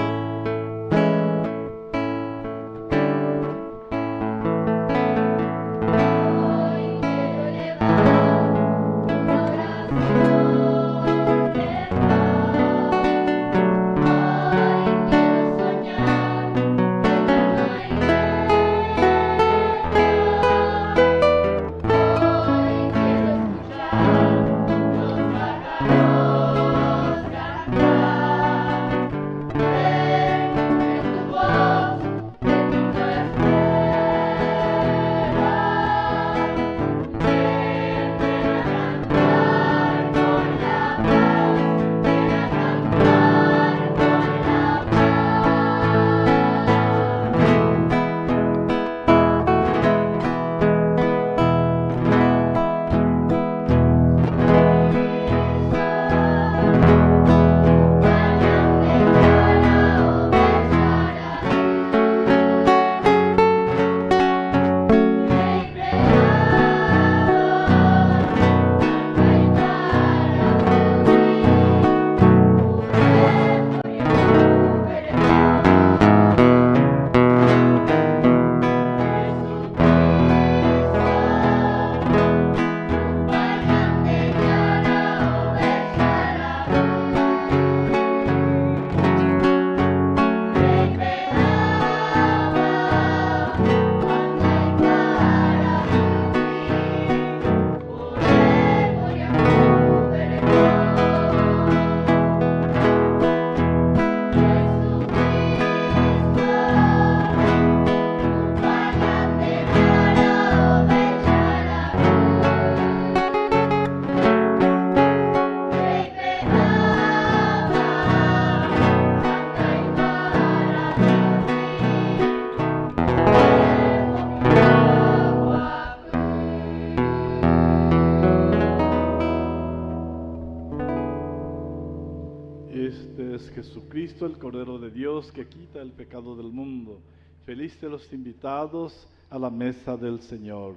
escuchar los pájaros Este es Jesucristo, el Cordero de Dios, que quita el pecado del mundo. Feliz de los invitados a la mesa del Señor.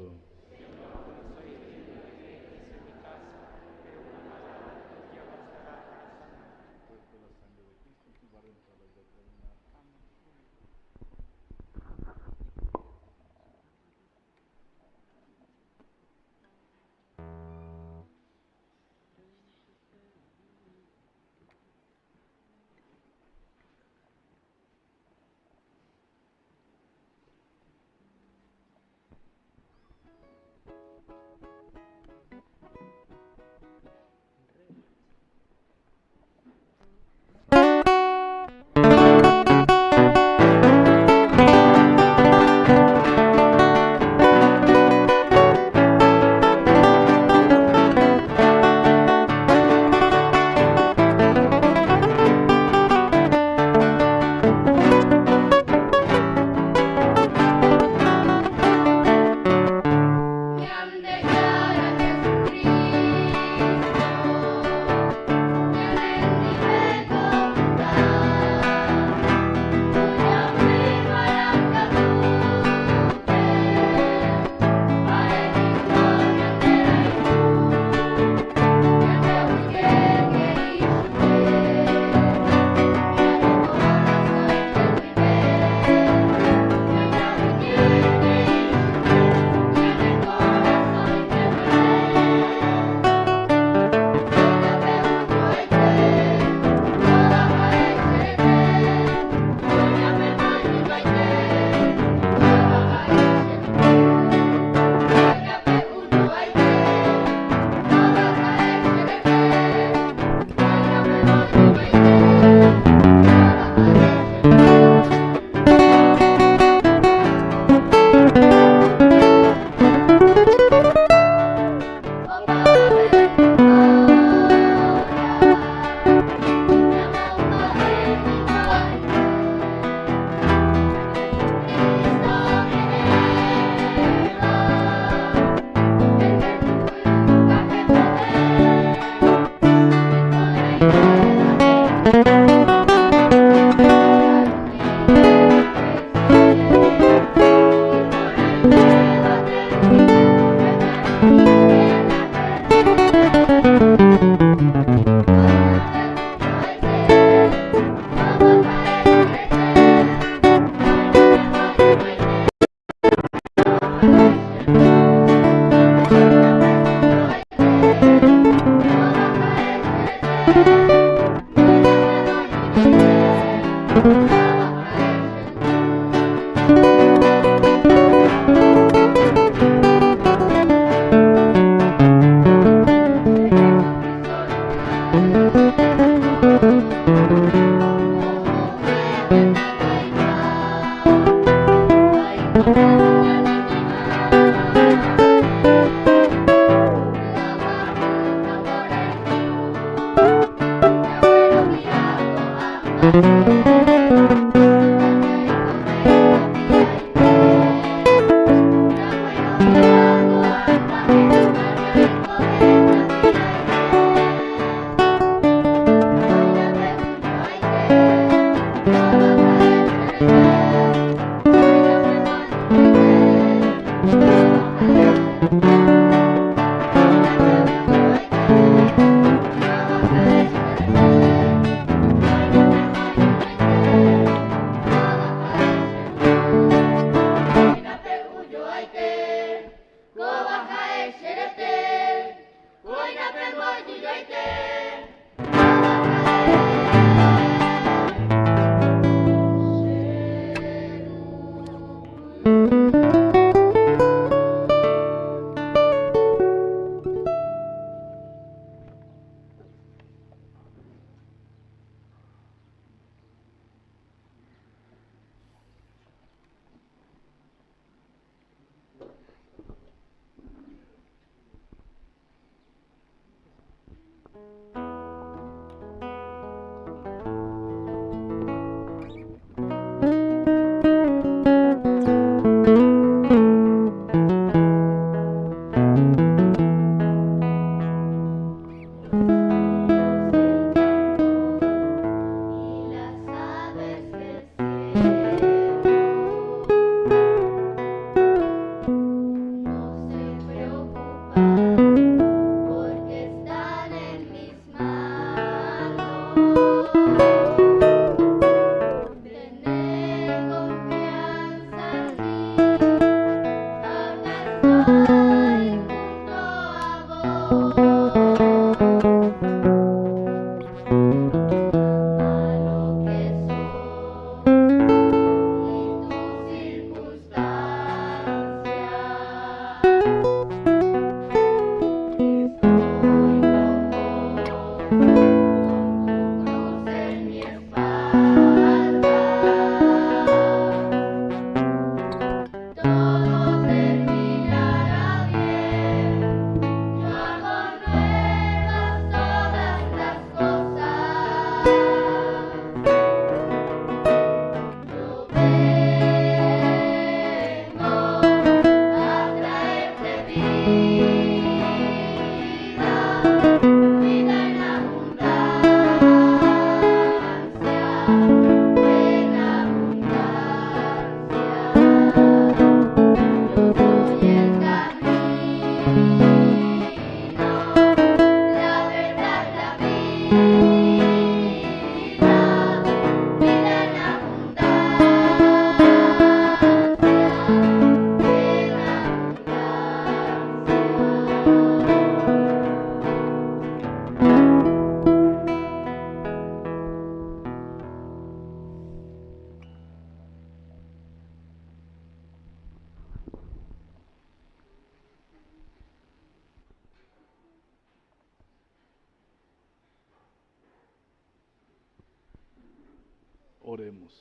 Oremos.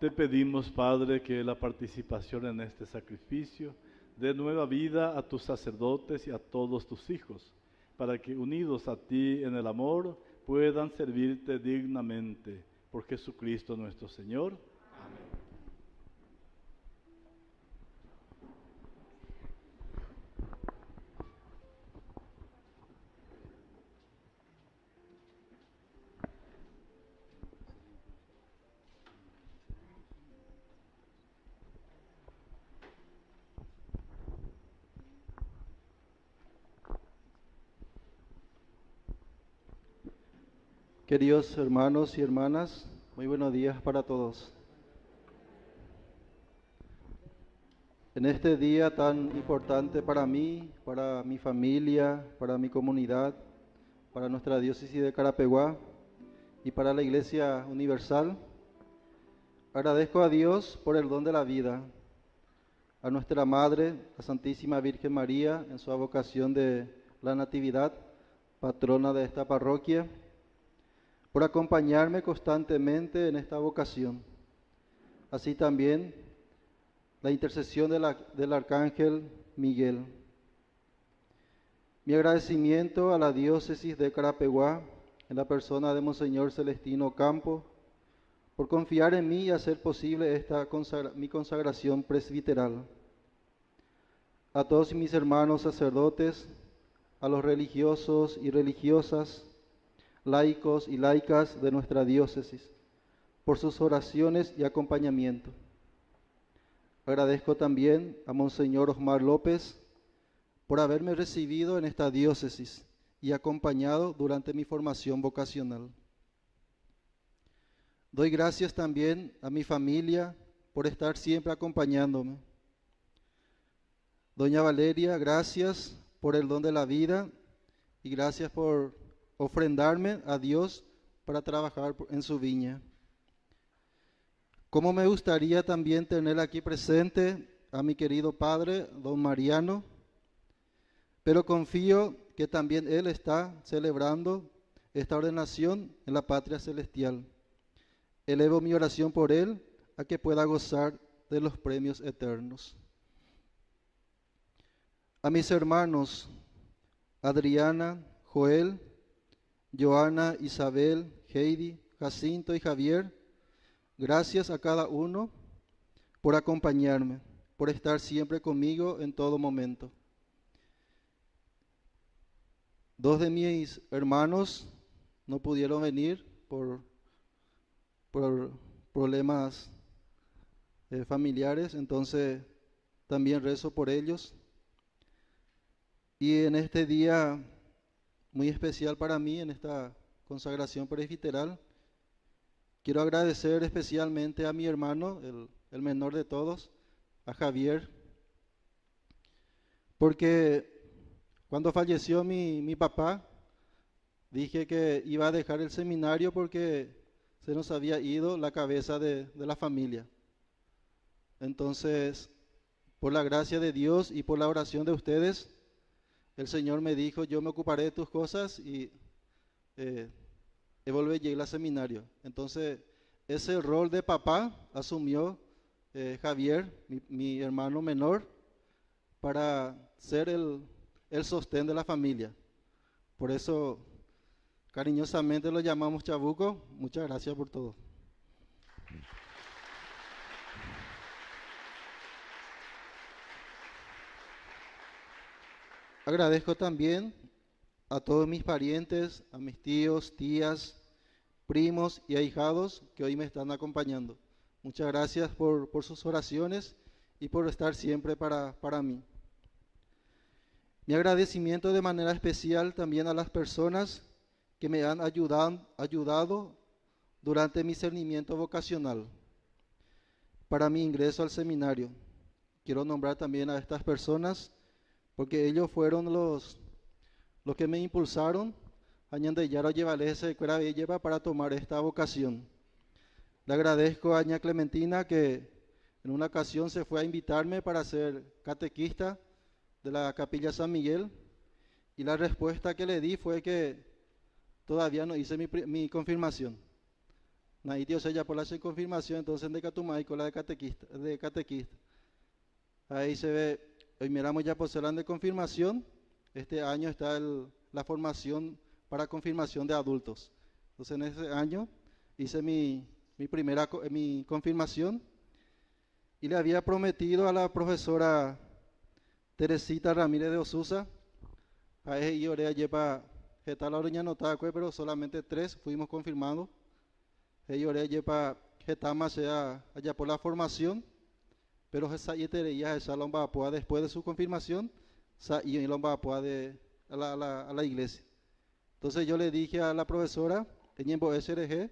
Te pedimos, Padre, que la participación en este sacrificio dé nueva vida a tus sacerdotes y a todos tus hijos, para que unidos a ti en el amor puedan servirte dignamente. Por Jesucristo nuestro Señor. Amén. Queridos hermanos y hermanas, muy buenos días para todos. En este día tan importante para mí, para mi familia, para mi comunidad, para nuestra diócesis de Carapeguá y para la Iglesia Universal, agradezco a Dios por el don de la vida, a nuestra Madre, la Santísima Virgen María, en su vocación de la Natividad, patrona de esta parroquia, por acompañarme constantemente en esta vocación. Así también la intercesión del Arcángel Miguel. Mi agradecimiento a la diócesis de Carapeguá, en la persona de Monseñor Celestino Campo, por confiar en mí y hacer posible mi consagración presbiteral. A todos mis hermanos sacerdotes, a los religiosos y religiosas, laicos y laicas de nuestra diócesis, por sus oraciones y acompañamiento. Agradezco también a Monseñor Osmar López por haberme recibido en esta diócesis y acompañado durante mi formación vocacional. Doy gracias también a mi familia por estar siempre acompañándome. Doña Valeria, gracias por el don de la vida y gracias por ofrendarme a Dios para trabajar en su viña. Como me gustaría también tener aquí presente a mi querido padre, don Mariano, pero confío que también él está celebrando esta ordenación en la patria celestial. Elevo mi oración por él a que pueda gozar de los premios eternos. A mis hermanos Adriana, Joel, Joana, Isabel, Heidi, Jacinto y Javier, gracias a cada uno por acompañarme, por estar siempre conmigo en todo momento. Dos de mis hermanos no pudieron venir por problemas familiares, entonces también rezo por ellos. Y en este día muy especial para mí, en esta consagración presbiteral, quiero agradecer especialmente a mi hermano, el menor de todos, a Javier, porque cuando falleció mi papá, dije que iba a dejar el seminario porque se nos había ido la cabeza de la familia. Entonces, por la gracia de Dios y por la oración de ustedes, el Señor me dijo, yo me ocuparé de tus cosas y volveré a llegar al seminario. Entonces, ese rol de papá asumió Javier, mi hermano menor, para ser el sostén de la familia. Por eso, cariñosamente lo llamamos Chabuco. Muchas gracias por todo. Agradezco también a todos mis parientes, a mis tíos, tías, primos y ahijados que hoy me están acompañando. Muchas gracias por sus oraciones y por estar siempre para mí. Mi agradecimiento de manera especial también a las personas que me han ayudado durante mi discernimiento vocacional para mi ingreso al seminario. Quiero nombrar también a estas personas porque ellos fueron los que me impulsaron para tomar esta vocación. Le agradezco a Ña Clementina que En una ocasión se fue a invitarme para ser catequista de la Capilla San Miguel y la respuesta que le di fue que todavía no hice mi confirmación. Naitio se ya por la confirmación, entonces de Catumay con la de catequista. Ahí se ve, hoy miramos ya por ser de confirmación. Este año está la formación para confirmación de adultos. Entonces en ese año hice mi confirmación y le había prometido a la profesora Teresita Ramírez de Osusa, a ella y oré allí para Getal Oroña notaba, pero solamente 3 fuimos confirmados. Ella oré allí para Getama sea allá por la formación, pero esa yetería esa lomba apoa después de su confirmación, y lomba apoa a la iglesia. Entonces yo le dije a la profesora, Teñembo SRG,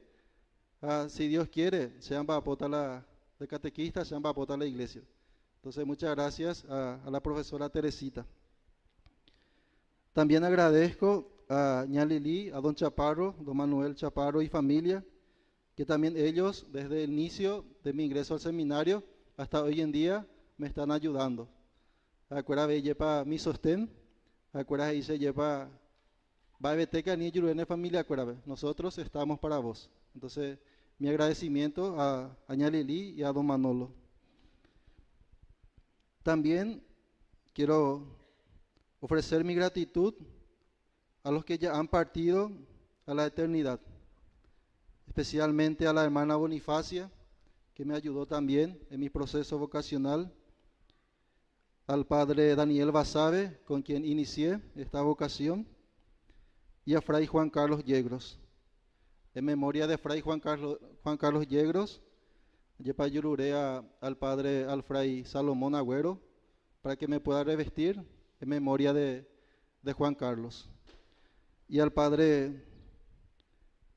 si Dios quiere, sean va a apotar de catequista, sean va a apotar la iglesia. Entonces muchas gracias a la profesora Teresita. También agradezco a ña Lili, a don Chaparro, don Manuel Chaparro y familia, que también ellos desde el inicio de mi ingreso al seminario hasta hoy en día me están ayudando. Acuérdate yepa mi sostén, acuérdate dice yepa va beteca ni yurene familia, acuérdate, nosotros estamos para vos. Entonces, mi agradecimiento a ña Lili y a don Manolo. También quiero ofrecer mi gratitud a los que ya han partido a la eternidad, especialmente a la hermana Bonifacia, que me ayudó también en mi proceso vocacional, al padre Daniel Basabe, con quien inicié esta vocación, y a fray Juan Carlos Yegros. En memoria de fray Juan Carlos Yegros, yepa yururé al fray Salomón Agüero, para que me pueda revestir en memoria de Juan Carlos. Y al padre,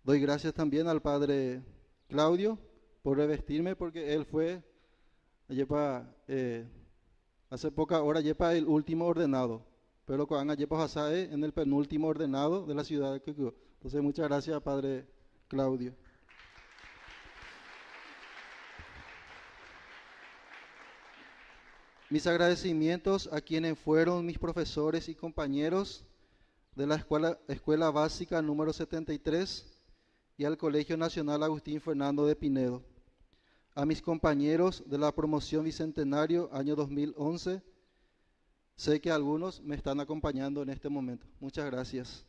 doy gracias también al padre Claudio por revestirme, porque él fue, hace poca hora, el último ordenado, pero cuando en el penúltimo ordenado de la ciudad de Quecú. Entonces muchas gracias padre Claudio. Mis agradecimientos a quienes fueron mis profesores y compañeros de la Escuela Básica número 73 y al Colegio Nacional Agustín Fernando de Pinedo. A mis compañeros de la promoción Bicentenario año 2011, sé que algunos me están acompañando en este momento. Muchas gracias.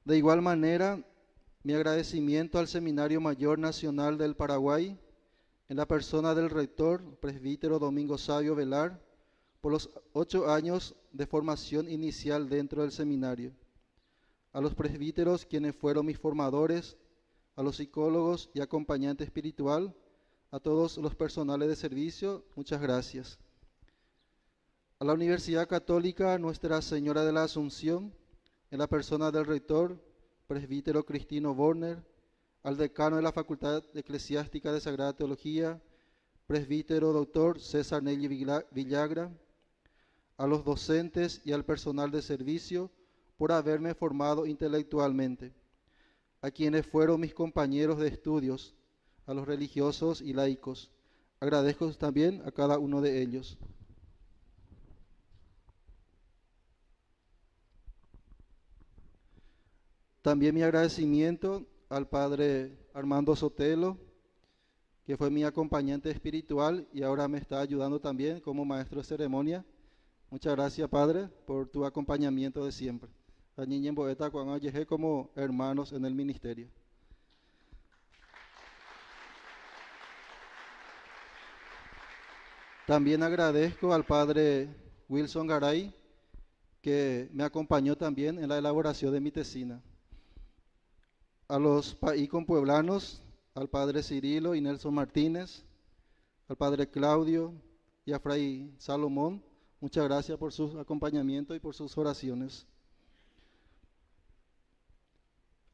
De igual manera, mi agradecimiento al Seminario Mayor Nacional del Paraguay, en la persona del rector, presbítero Domingo Sabio Velar, por los 8 años de formación inicial dentro del seminario. A los presbíteros, quienes fueron mis formadores, a los psicólogos y acompañante espiritual, a todos los personales de servicio, muchas gracias. A la Universidad Católica Nuestra Señora de la Asunción, en la persona del rector, presbítero Cristino Borner, al decano de la Facultad Eclesiástica de Sagrada Teología, presbítero doctor César Nelly Villagra, a los docentes y al personal de servicio por haberme formado intelectualmente, a quienes fueron mis compañeros de estudios, a los religiosos y laicos. Agradezco también a cada uno de ellos. También mi agradecimiento al padre Armando Sotelo, que fue mi acompañante espiritual y ahora me está ayudando también como maestro de ceremonia. Muchas gracias, padre, por tu acompañamiento de siempre. También Boeta cuando llegué como hermanos en el ministerio. También agradezco al padre Wilson Garay, que me acompañó también en la elaboración de mi tesina. A los paicon pueblanos, al padre Cirilo y Nelson Martínez, al padre Claudio y a fray Salomón, muchas gracias por su acompañamiento y por sus oraciones.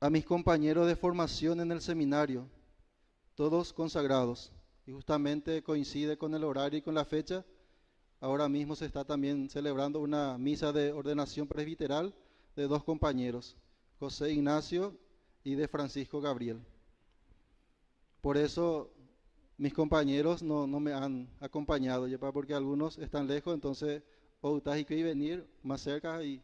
A mis compañeros de formación en el seminario, todos consagrados, y justamente coincide con el horario y con la fecha. Ahora mismo se está también celebrando una misa de ordenación presbiteral de 2 compañeros, José Ignacio y de Francisco Gabriel. Por eso mis compañeros no me han acompañado, porque algunos están lejos, entonces hay que venir más cerca y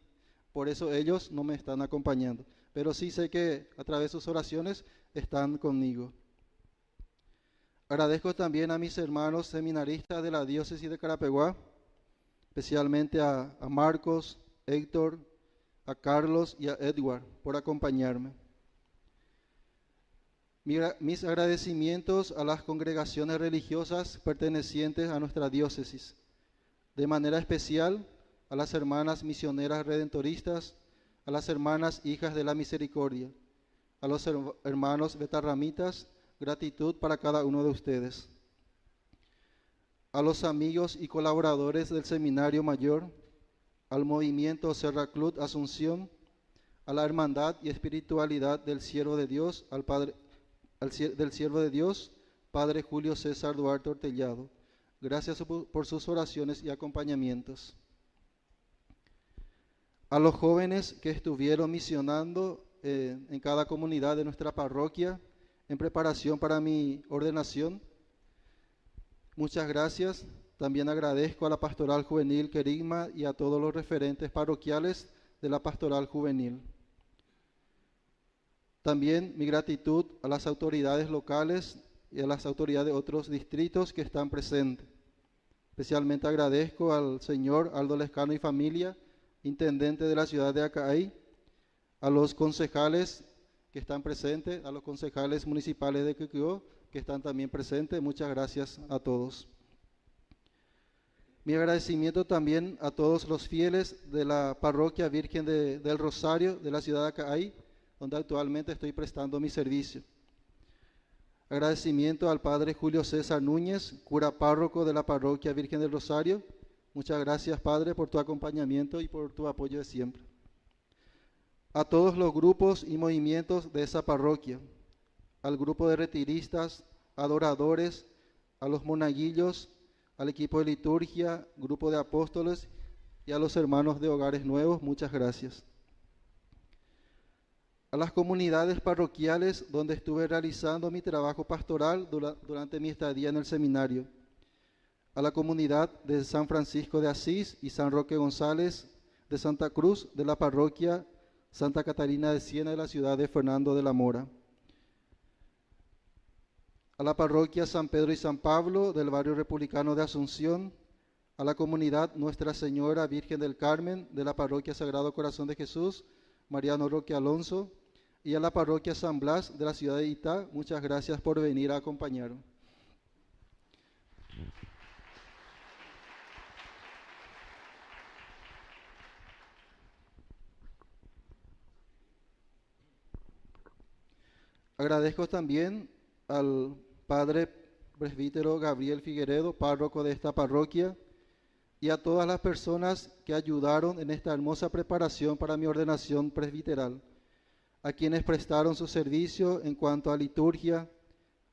por eso ellos no me están acompañando. Pero sí sé que a través de sus oraciones están conmigo. Agradezco también a mis hermanos seminaristas de la diócesis de Carapeguá, especialmente a Marcos, Héctor, a Carlos y a Edward por acompañarme. Mis agradecimientos a las congregaciones religiosas pertenecientes a nuestra diócesis, de manera especial a las hermanas misioneras redentoristas, a las hermanas hijas de la misericordia, a los hermanos betarramitas, gratitud para cada uno de ustedes. A los amigos y colaboradores del Seminario Mayor, al movimiento Serra Club Asunción, a la hermandad y espiritualidad del siervo de Dios, del siervo de Dios, Padre Julio César Duarte Ortellado. Gracias por sus oraciones y acompañamientos. A los jóvenes que estuvieron misionando en cada comunidad de nuestra parroquia en preparación para mi ordenación, muchas gracias. También agradezco a la Pastoral Juvenil Querigma y a todos los referentes parroquiales de la Pastoral Juvenil. También mi gratitud a las autoridades locales y a las autoridades de otros distritos que están presentes. Especialmente agradezco al señor Aldo Lescano y familia, intendente de la ciudad de Acay, a los concejales que están presentes, a los concejales municipales de Quiquio que están también presentes. Muchas gracias a todos. Mi agradecimiento también a todos los fieles de la Parroquia Virgen del Rosario de la ciudad de Acay, donde actualmente estoy prestando mi servicio. Agradecimiento al Padre Julio César Núñez, cura párroco de la Parroquia Virgen del Rosario. Muchas gracias, Padre, por tu acompañamiento y por tu apoyo de siempre. A todos los grupos y movimientos de esa parroquia, al grupo de retiristas, adoradores, a los monaguillos, al equipo de liturgia, grupo de apóstoles y a los hermanos de Hogares Nuevos, muchas gracias. A las comunidades parroquiales donde estuve realizando mi trabajo pastoral durante mi estadía en el seminario, a la comunidad de San Francisco de Asís y San Roque González de Santa Cruz de la parroquia Santa Catarina de Siena de la ciudad de Fernando de la Mora, a la parroquia San Pedro y San Pablo del barrio republicano de Asunción, a la comunidad Nuestra Señora Virgen del Carmen de la parroquia Sagrado Corazón de Jesús, Mariano Roque Alonso, y a la parroquia San Blas de la ciudad de Itá. Muchas gracias por venir a acompañarme. Agradezco también al Padre Presbítero Gabriel Figueredo, párroco de esta parroquia, y a todas las personas que ayudaron en esta hermosa preparación para mi ordenación presbiteral, a quienes prestaron su servicio en cuanto a liturgia,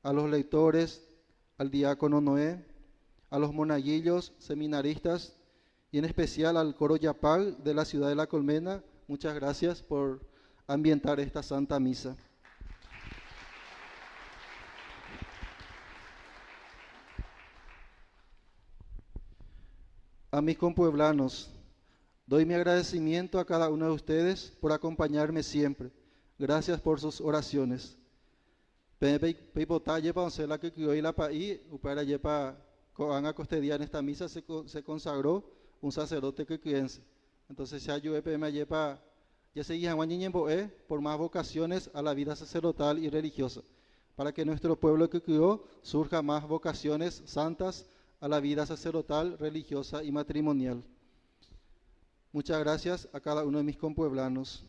a los lectores, al diácono Noé, a los monaguillos, seminaristas y en especial al coro Yapal de la ciudad de La Colmena. Muchas gracias por ambientar esta Santa Misa. A mis compueblanos, doy mi agradecimiento a cada uno de ustedes por acompañarme siempre. Gracias por sus oraciones. En esta misa se consagró un sacerdote quiquense. Entonces se ayudó ya seguía por más vocaciones a la vida sacerdotal y religiosa, para que nuestro pueblo quiquio surja más vocaciones santas a la vida sacerdotal, religiosa y matrimonial. Muchas gracias a cada uno de mis compueblanos.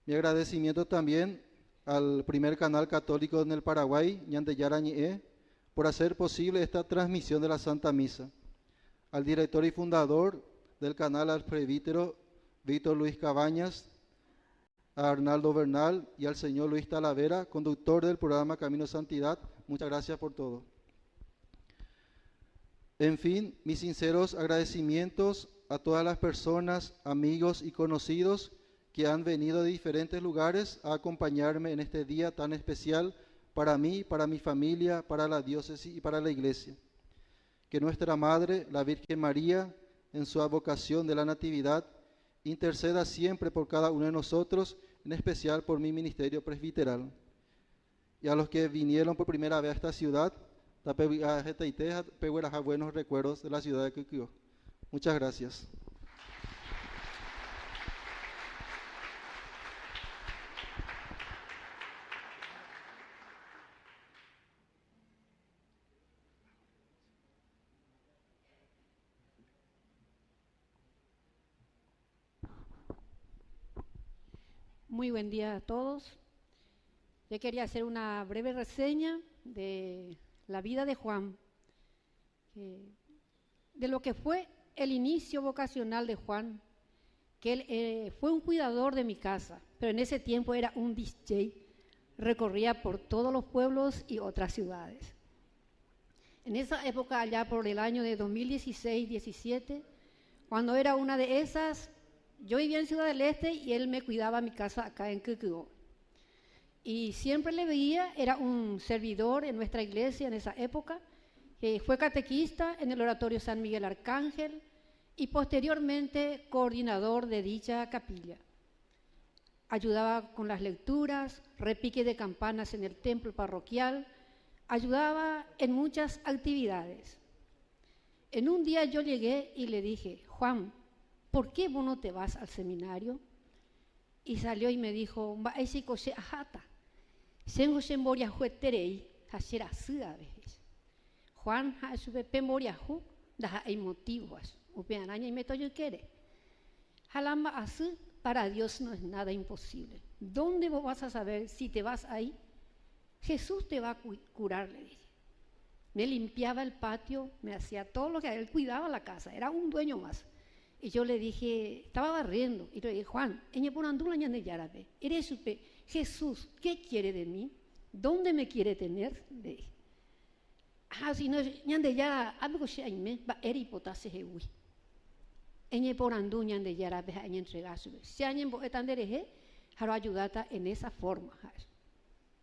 Mi agradecimiento también al primer canal católico en el Paraguay, Ñandeyara Ñe'e, por hacer posible esta transmisión de la Santa Misa. Al director y fundador del canal, al presbítero Víctor Luis Cabañas, a Arnaldo Bernal y al señor Luis Talavera, conductor del programa Camino de Santidad. Muchas gracias por todo. En fin, mis sinceros agradecimientos a todas las personas, amigos y conocidos que han venido de diferentes lugares a acompañarme en este día tan especial para mí, para mi familia, para la diócesis y para la iglesia. Que nuestra Madre, la Virgen María, en su advocación de la Natividad, interceda siempre por cada uno de nosotros, en especial por mi ministerio presbiteral. Y a los que vinieron por primera vez a esta ciudad, buenos recuerdos de la ciudad de Quiquio. Muchas gracias. Muy buen día a todos. Yo quería hacer una breve reseña de la vida de Juan, de lo que fue el inicio vocacional de Juan, que él fue un cuidador de mi casa, pero en ese tiempo era un DJ, recorría por todos los pueblos y otras ciudades. En esa época, allá por el año de 2016-17, cuando era una de esas, yo vivía en Ciudad del Este y él me cuidaba mi casa acá en Quiquio. Y siempre le veía, era un servidor en nuestra iglesia en esa época, fue catequista en el Oratorio San Miguel Arcángel y posteriormente coordinador de dicha capilla. Ayudaba con las lecturas, repique de campanas en el templo parroquial, ayudaba en muchas actividades. En un día yo llegué y le dije: Juan, ¿por qué vos no te vas al seminario? Y salió y me dijo: Juan, hay motivos. Para Dios no es nada imposible. ¿Dónde vos vas a saber si te vas ahí? Jesús te va a curar, le dije. Me limpiaba el patio, me hacía todo lo que él cuidaba la casa, era un dueño más. Y yo le dije, estaba barriendo, y le dije: Juan, Jesús, ¿qué quiere de mí? ¿Dónde me quiere tener? Le dije. Si no, algo se va a hipotase hewi. Si alguien ayudata en esa forma.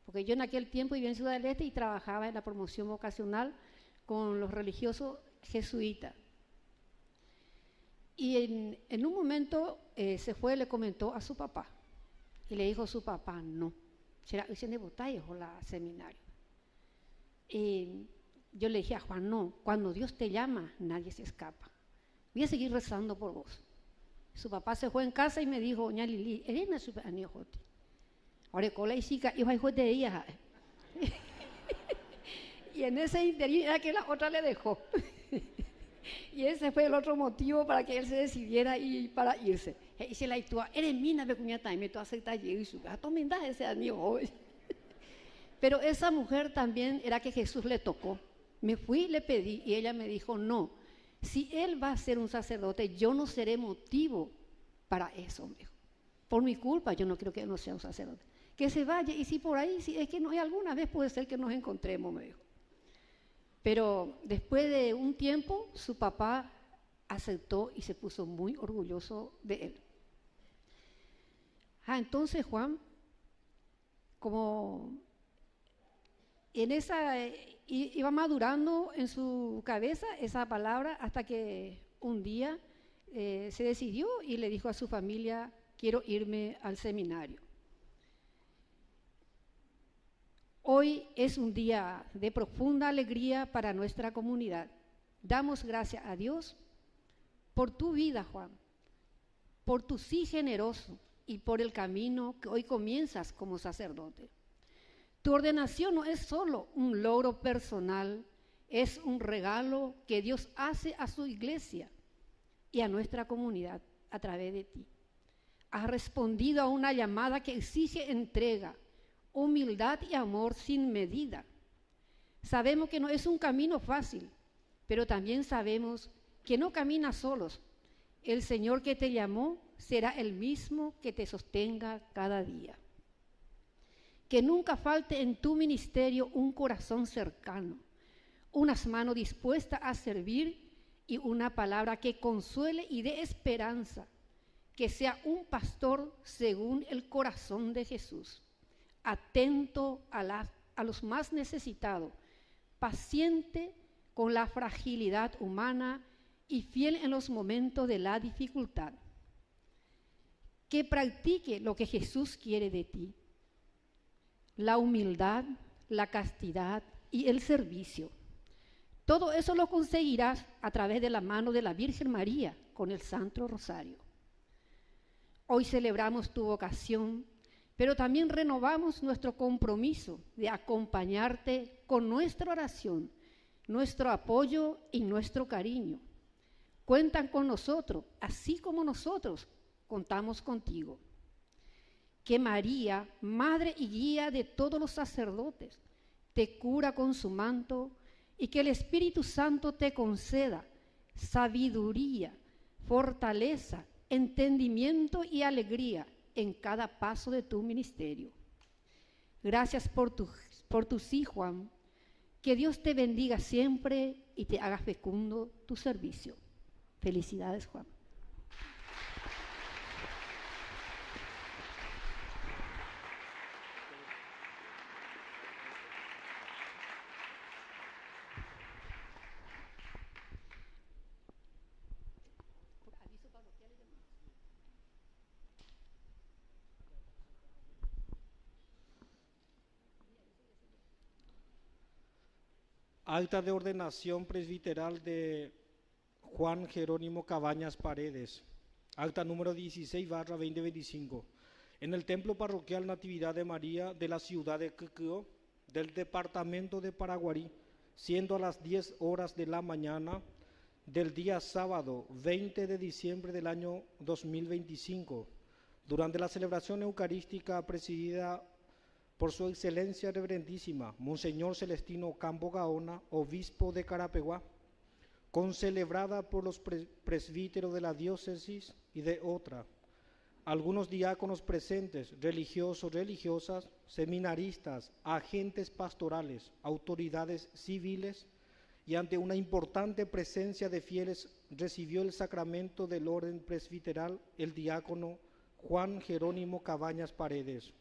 Porque yo en aquel tiempo vivía en Ciudad del Este y trabajaba en la promoción vocacional con los religiosos jesuitas. Y en un momento se fue y le comentó a su papá. Y le dijo a su papá: no, será que se la seminario. Y yo le dije a Juan: no, cuando Dios te llama, nadie se escapa. Voy a seguir rezando por vos. Su papá se fue en casa y me dijo: ña Lili, eres una super aniojote. Ahora cola y chica, y de ella. Y en ese interior era que la otra le dejó. Y ese fue el otro motivo para que él se decidiera y para irse. Y se la hizo: eres mina, me cuñata, y me to acepta y su gato me da ese amigo. Pero esa mujer también era que Jesús le tocó. Me fui, le pedí y ella me dijo: no, si él va a ser un sacerdote, yo no seré motivo para eso, me dijo. Por mi culpa, yo no creo que él no sea un sacerdote. Que se vaya, y si por ahí, si es que no hay alguna vez, puede ser que nos encontremos, me dijo. Pero después de un tiempo, su papá aceptó y se puso muy orgulloso de él. Entonces Juan, como en esa, iba madurando en su cabeza esa palabra hasta que un día se decidió y le dijo a su familia: quiero irme al seminario. Hoy es un día de profunda alegría para nuestra comunidad. Damos gracias a Dios por tu vida, Juan, por tu sí generoso y por el camino que hoy comienzas como sacerdote. Tu ordenación no es solo un logro personal, es un regalo que Dios hace a su iglesia y a nuestra comunidad a través de ti. Has respondido a una llamada que exige entrega, humildad y amor sin medida. Sabemos que no es un camino fácil, pero también sabemos que no caminas solos. El Señor que te llamó será el mismo que te sostenga cada día. Que nunca falte en tu ministerio un corazón cercano, unas manos dispuestas a servir y una palabra que consuele y dé esperanza. Que sea un pastor según el corazón de Jesús, atento a a los más necesitados, paciente con la fragilidad humana y fiel en los momentos de la dificultad. Que practique lo que Jesús quiere de ti: la humildad, la castidad y el servicio. Todo eso lo conseguirás a través de la mano de la Virgen María con el Santo Rosario. Hoy celebramos tu vocación, pero también renovamos nuestro compromiso de acompañarte con nuestra oración, nuestro apoyo y nuestro cariño. Cuentan con nosotros, así como nosotros contamos contigo. Que María, Madre y Guía de todos los sacerdotes, te cubra con su manto y que el Espíritu Santo te conceda sabiduría, fortaleza, entendimiento y alegría en cada paso de tu ministerio. Gracias por tu sí, Juan. Que Dios te bendiga siempre y te haga fecundo tu servicio. Felicidades, Juan. Acta de ordenación presbiteral de Juan Jerónimo Cabañas Paredes. Acta número 16/2025. En el Templo Parroquial Natividad de María de la ciudad de Quequeo, del departamento de Paraguarí, siendo a las 10 horas de la mañana del día sábado 20 de diciembre del año 2025, durante la celebración eucarística presidida por su excelencia reverendísima, Monseñor Celestino Campo Gaona, obispo de Carapeguá, concelebrada por los presbíteros de la diócesis y de otra, algunos diáconos presentes, religiosos, religiosas, seminaristas, agentes pastorales, autoridades civiles, y ante una importante presencia de fieles, recibió el sacramento del orden presbiteral el diácono Juan Jerónimo Cabañas Paredes.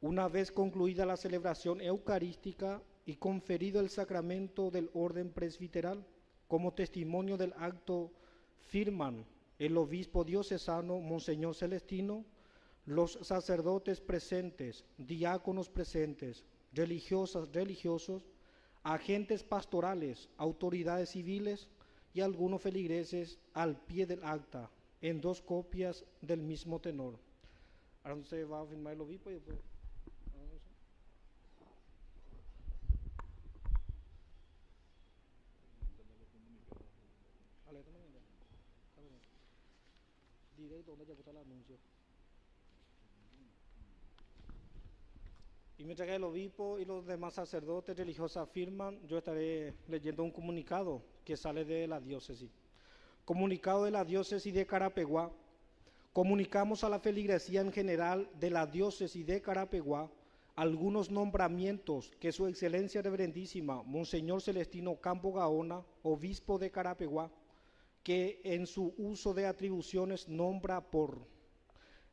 Una vez concluida la celebración eucarística y conferido el sacramento del orden presbiteral, como testimonio del acto firman el obispo diocesano Monseñor Celestino, los sacerdotes presentes, diáconos presentes, religiosas, religiosos, agentes pastorales, autoridades civiles y algunos feligreses al pie del acta, en 2 copias del mismo tenor. Ahora se va a firmar el obispo y después... Y mientras que el obispo y los demás sacerdotes religiosos firman, yo estaré leyendo un comunicado que sale de la diócesis. Comunicado de la diócesis de Carapeguá. Comunicamos a la feligresía en general de la diócesis de Carapeguá algunos nombramientos que su excelencia reverendísima, Monseñor Celestino Campo Gaona, obispo de Carapeguá, que en su uso de atribuciones nombra por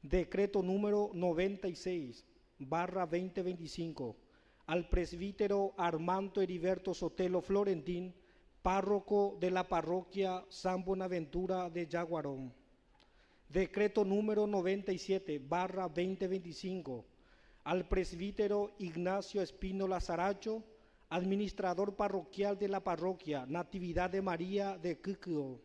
decreto número 96/2025 al presbítero Armando Heriberto Sotelo Florentín, párroco de la parroquia San Buenaventura de Yaguarón. Decreto número 97/2025 al presbítero Ignacio Espino Lazaracho, administrador parroquial de la parroquia Natividad de María de Quequeo,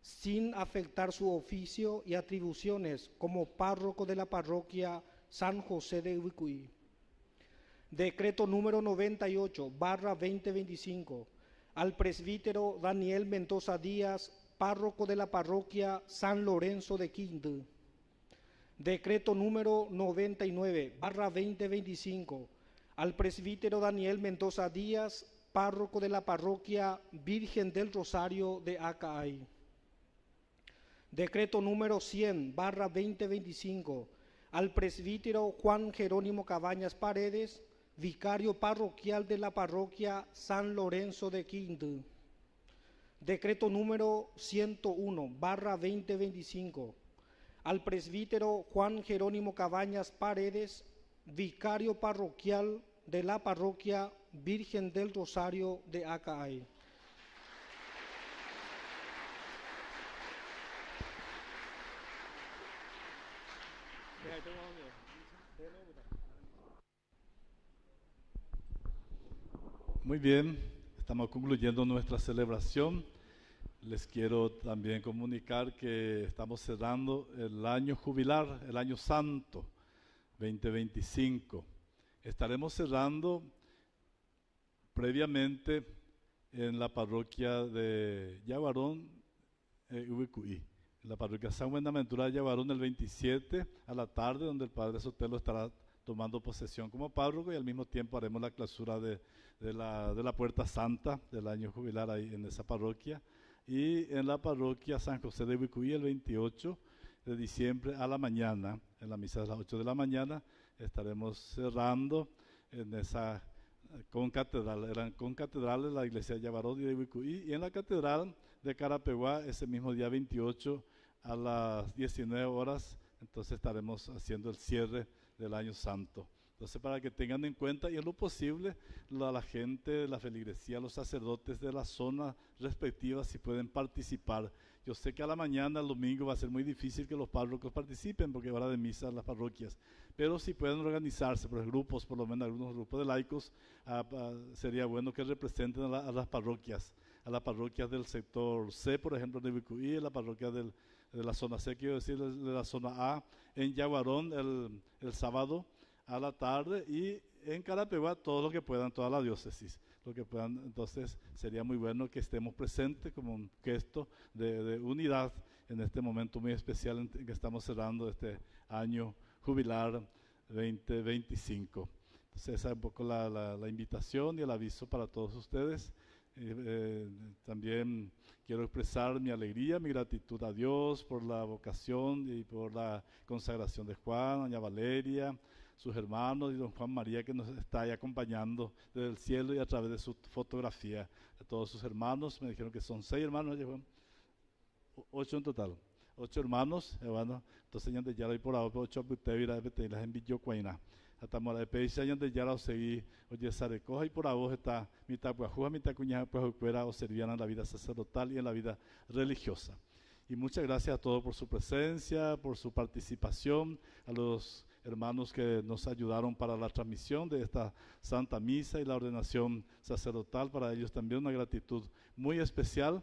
sin afectar su oficio y atribuciones como párroco de la parroquia San José de Ubicuí. Decreto número 98/2025 al presbítero Daniel Mendoza Díaz, párroco de la parroquia San Lorenzo de Quindú. Decreto número 99/2025 al presbítero Daniel Mendoza Díaz, párroco de la parroquia Virgen del Rosario de Acaay. Decreto número 100/2025 al presbítero Juan Jerónimo Cabañas Paredes, vicario parroquial de la parroquia San Lorenzo de Quindú. Decreto número 101/2025 al presbítero Juan Jerónimo Cabañas Paredes, vicario parroquial de la parroquia Virgen del Rosario de Acaay. Muy bien, estamos concluyendo nuestra celebración. Les quiero también comunicar que estamos cerrando el año jubilar, el año santo 2025. Estaremos cerrando previamente en la parroquia de Yaguarón, Ubicuí, en la parroquia San Buenaventura de Yaguarón el 27 a la tarde, donde el Padre Sotelo estará tomando posesión como párroco, y al mismo tiempo haremos la clausura de la Puerta Santa del año jubilar ahí en esa parroquia. Y en la parroquia San José de Ubicuí el 28 de diciembre a la mañana, en la misa de las 8 de la mañana, estaremos cerrando en esa concatedral. Eran concatedrales la iglesia de Yabarón y de Ubicuí, y en la catedral de Carapeguá ese mismo día 28 a las 19 horas, entonces estaremos haciendo el cierre del año santo. Entonces, para que tengan en cuenta, y en lo posible, la gente, la feligresía, los sacerdotes de la zona respectiva, si pueden participar. Yo sé que a la mañana, el domingo, va a ser muy difícil que los párrocos participen, porque es hora de misa en las parroquias. Pero si pueden organizarse por grupos, por lo menos algunos grupos de laicos, sería bueno que representen a las parroquias del sector C, por ejemplo, de Ubicuí, la parroquia de la zona C, quiero decir, de la zona A, en Yaguarón el sábado a la tarde, y en Carapeguá todo lo que puedan, toda la diócesis, lo que puedan. Entonces sería muy bueno que estemos presentes como un gesto de unidad en este momento muy especial en que estamos cerrando este año jubilar 2025. Entonces esa es un poco la invitación y el aviso para todos ustedes. También quiero expresar mi alegría, mi gratitud a Dios por la vocación y por la consagración de Juan, doña Valeria, sus hermanos y don Juan María, que nos está ahí acompañando desde el cielo y a través de su fotografía. A todos sus hermanos, me dijeron que son 6 hermanos, 8 en total, 8 hermanos, bueno, entonces ya de Yara y por ahora 8 de las envió Cuaina. Hasta mora de Peixa ya de Yara o seguí oye Sarecoja, y por ahora está mitad Guajuja, mitad Cuñaja, pues fuera o servían en la vida sacerdotal y en la vida religiosa. Y muchas gracias a todos por su presencia, por su participación, a los hermanos que nos ayudaron para la transmisión de esta Santa Misa y la ordenación sacerdotal. Para ellos también una gratitud muy especial,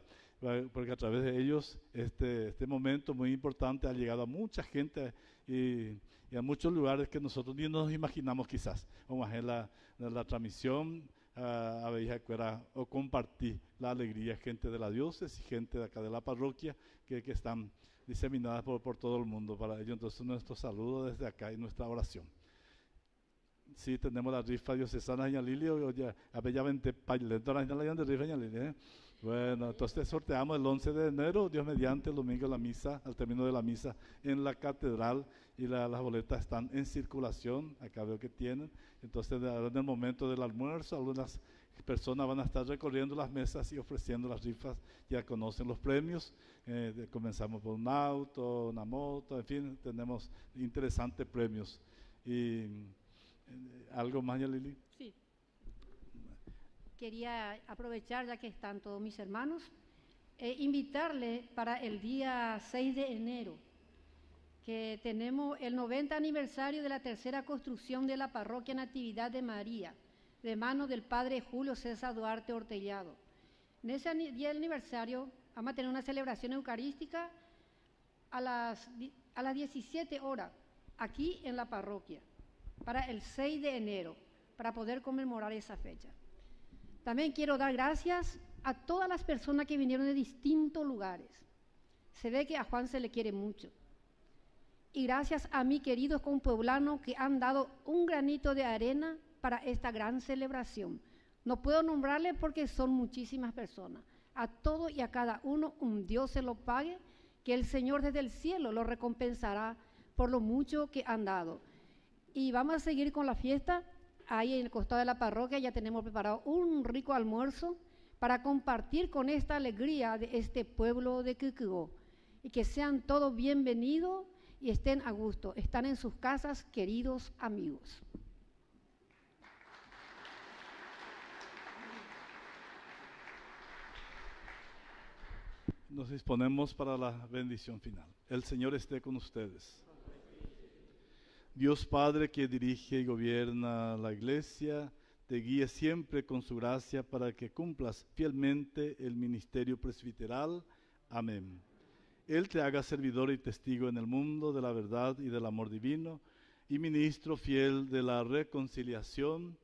porque a través de ellos este momento muy importante ha llegado a mucha gente y a muchos lugares que nosotros ni nos imaginamos quizás. Vamos a hacer la transmisión a Beija Cuera o compartir la alegría, gente de la diócesis, gente de acá de la parroquia que están diseminadas por todo el mundo. Para ello, entonces, nuestro saludo desde acá y nuestra oración. Sí, tenemos la rifa diocesana de Lili, oye, a bella 20 pailetos, la de rifa de Lili, Bueno, entonces sorteamos el 11 de enero, Dios mediante, el domingo la misa, al término de la misa en la catedral, y las boletas están en circulación, acá veo que tienen. Entonces, en el momento del almuerzo, algunas personas van a estar recorriendo las mesas y ofreciendo las rifas. Ya conocen los premios, comenzamos por un auto, una moto, en fin, tenemos interesantes premios. Y ¿algo más, Lili? Sí. Quería aprovechar, ya que están todos mis hermanos, invitarle para el día 6 de enero, que tenemos el 90 aniversario de la tercera construcción de la parroquia Natividad de María, de manos del padre Julio César Duarte Ortellado. En ese día del aniversario vamos a tener una celebración eucarística a las 17 horas, aquí en la parroquia, para el 6 de enero, para poder conmemorar esa fecha. También quiero dar gracias a todas las personas que vinieron de distintos lugares. Se ve que a Juan se le quiere mucho. Y gracias a mis queridos compueblanos que han dado un granito de arena para esta gran celebración. No puedo nombrarles porque son muchísimas personas. A todos y a cada uno un Dios se lo pague, que el Señor desde el cielo lo recompensará por lo mucho que han dado. Y vamos a seguir con la fiesta. Ahí en el costado de la parroquia ya tenemos preparado un rico almuerzo para compartir con esta alegría de este pueblo de Quiquigó. Y que sean todos bienvenidos y estén a gusto. Están en sus casas, queridos amigos. Nos disponemos para la bendición final. El Señor esté con ustedes. Dios Padre, que dirige y gobierna la Iglesia, te guíe siempre con su gracia para que cumplas fielmente el ministerio presbiteral. Amén. Él te haga servidor y testigo en el mundo de la verdad y del amor divino, y ministro fiel de la reconciliación,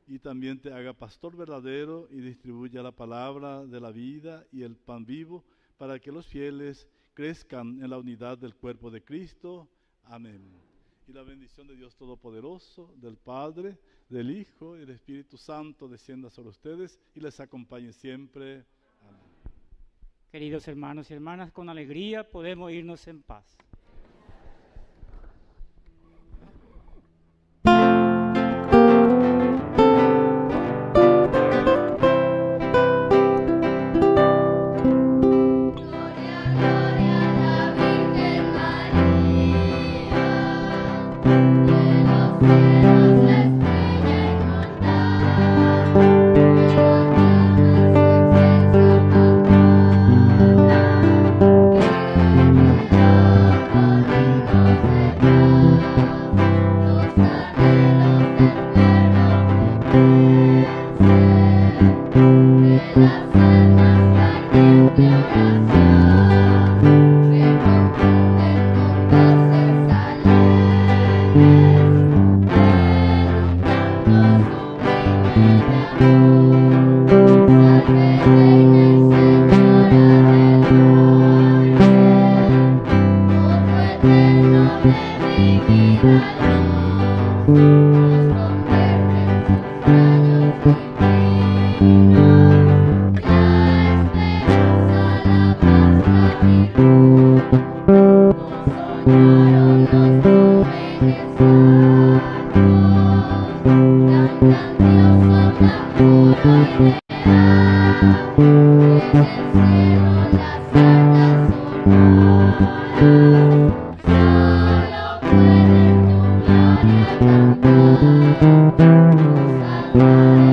y también te haga pastor verdadero y distribuya la palabra de la vida y el pan vivo, para que los fieles crezcan en la unidad del cuerpo de Cristo. Amén. Y la bendición de Dios Todopoderoso, del Padre, del Hijo y del Espíritu Santo descienda sobre ustedes y les acompañe siempre. Amén. Queridos hermanos y hermanas, con alegría podemos irnos en paz.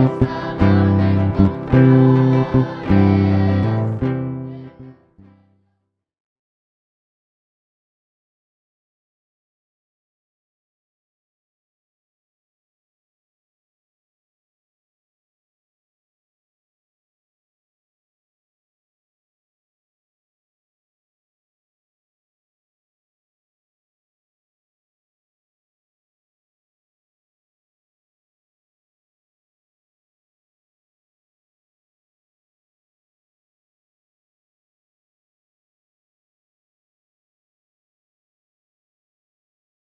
Salvares, salvamen tu gloria.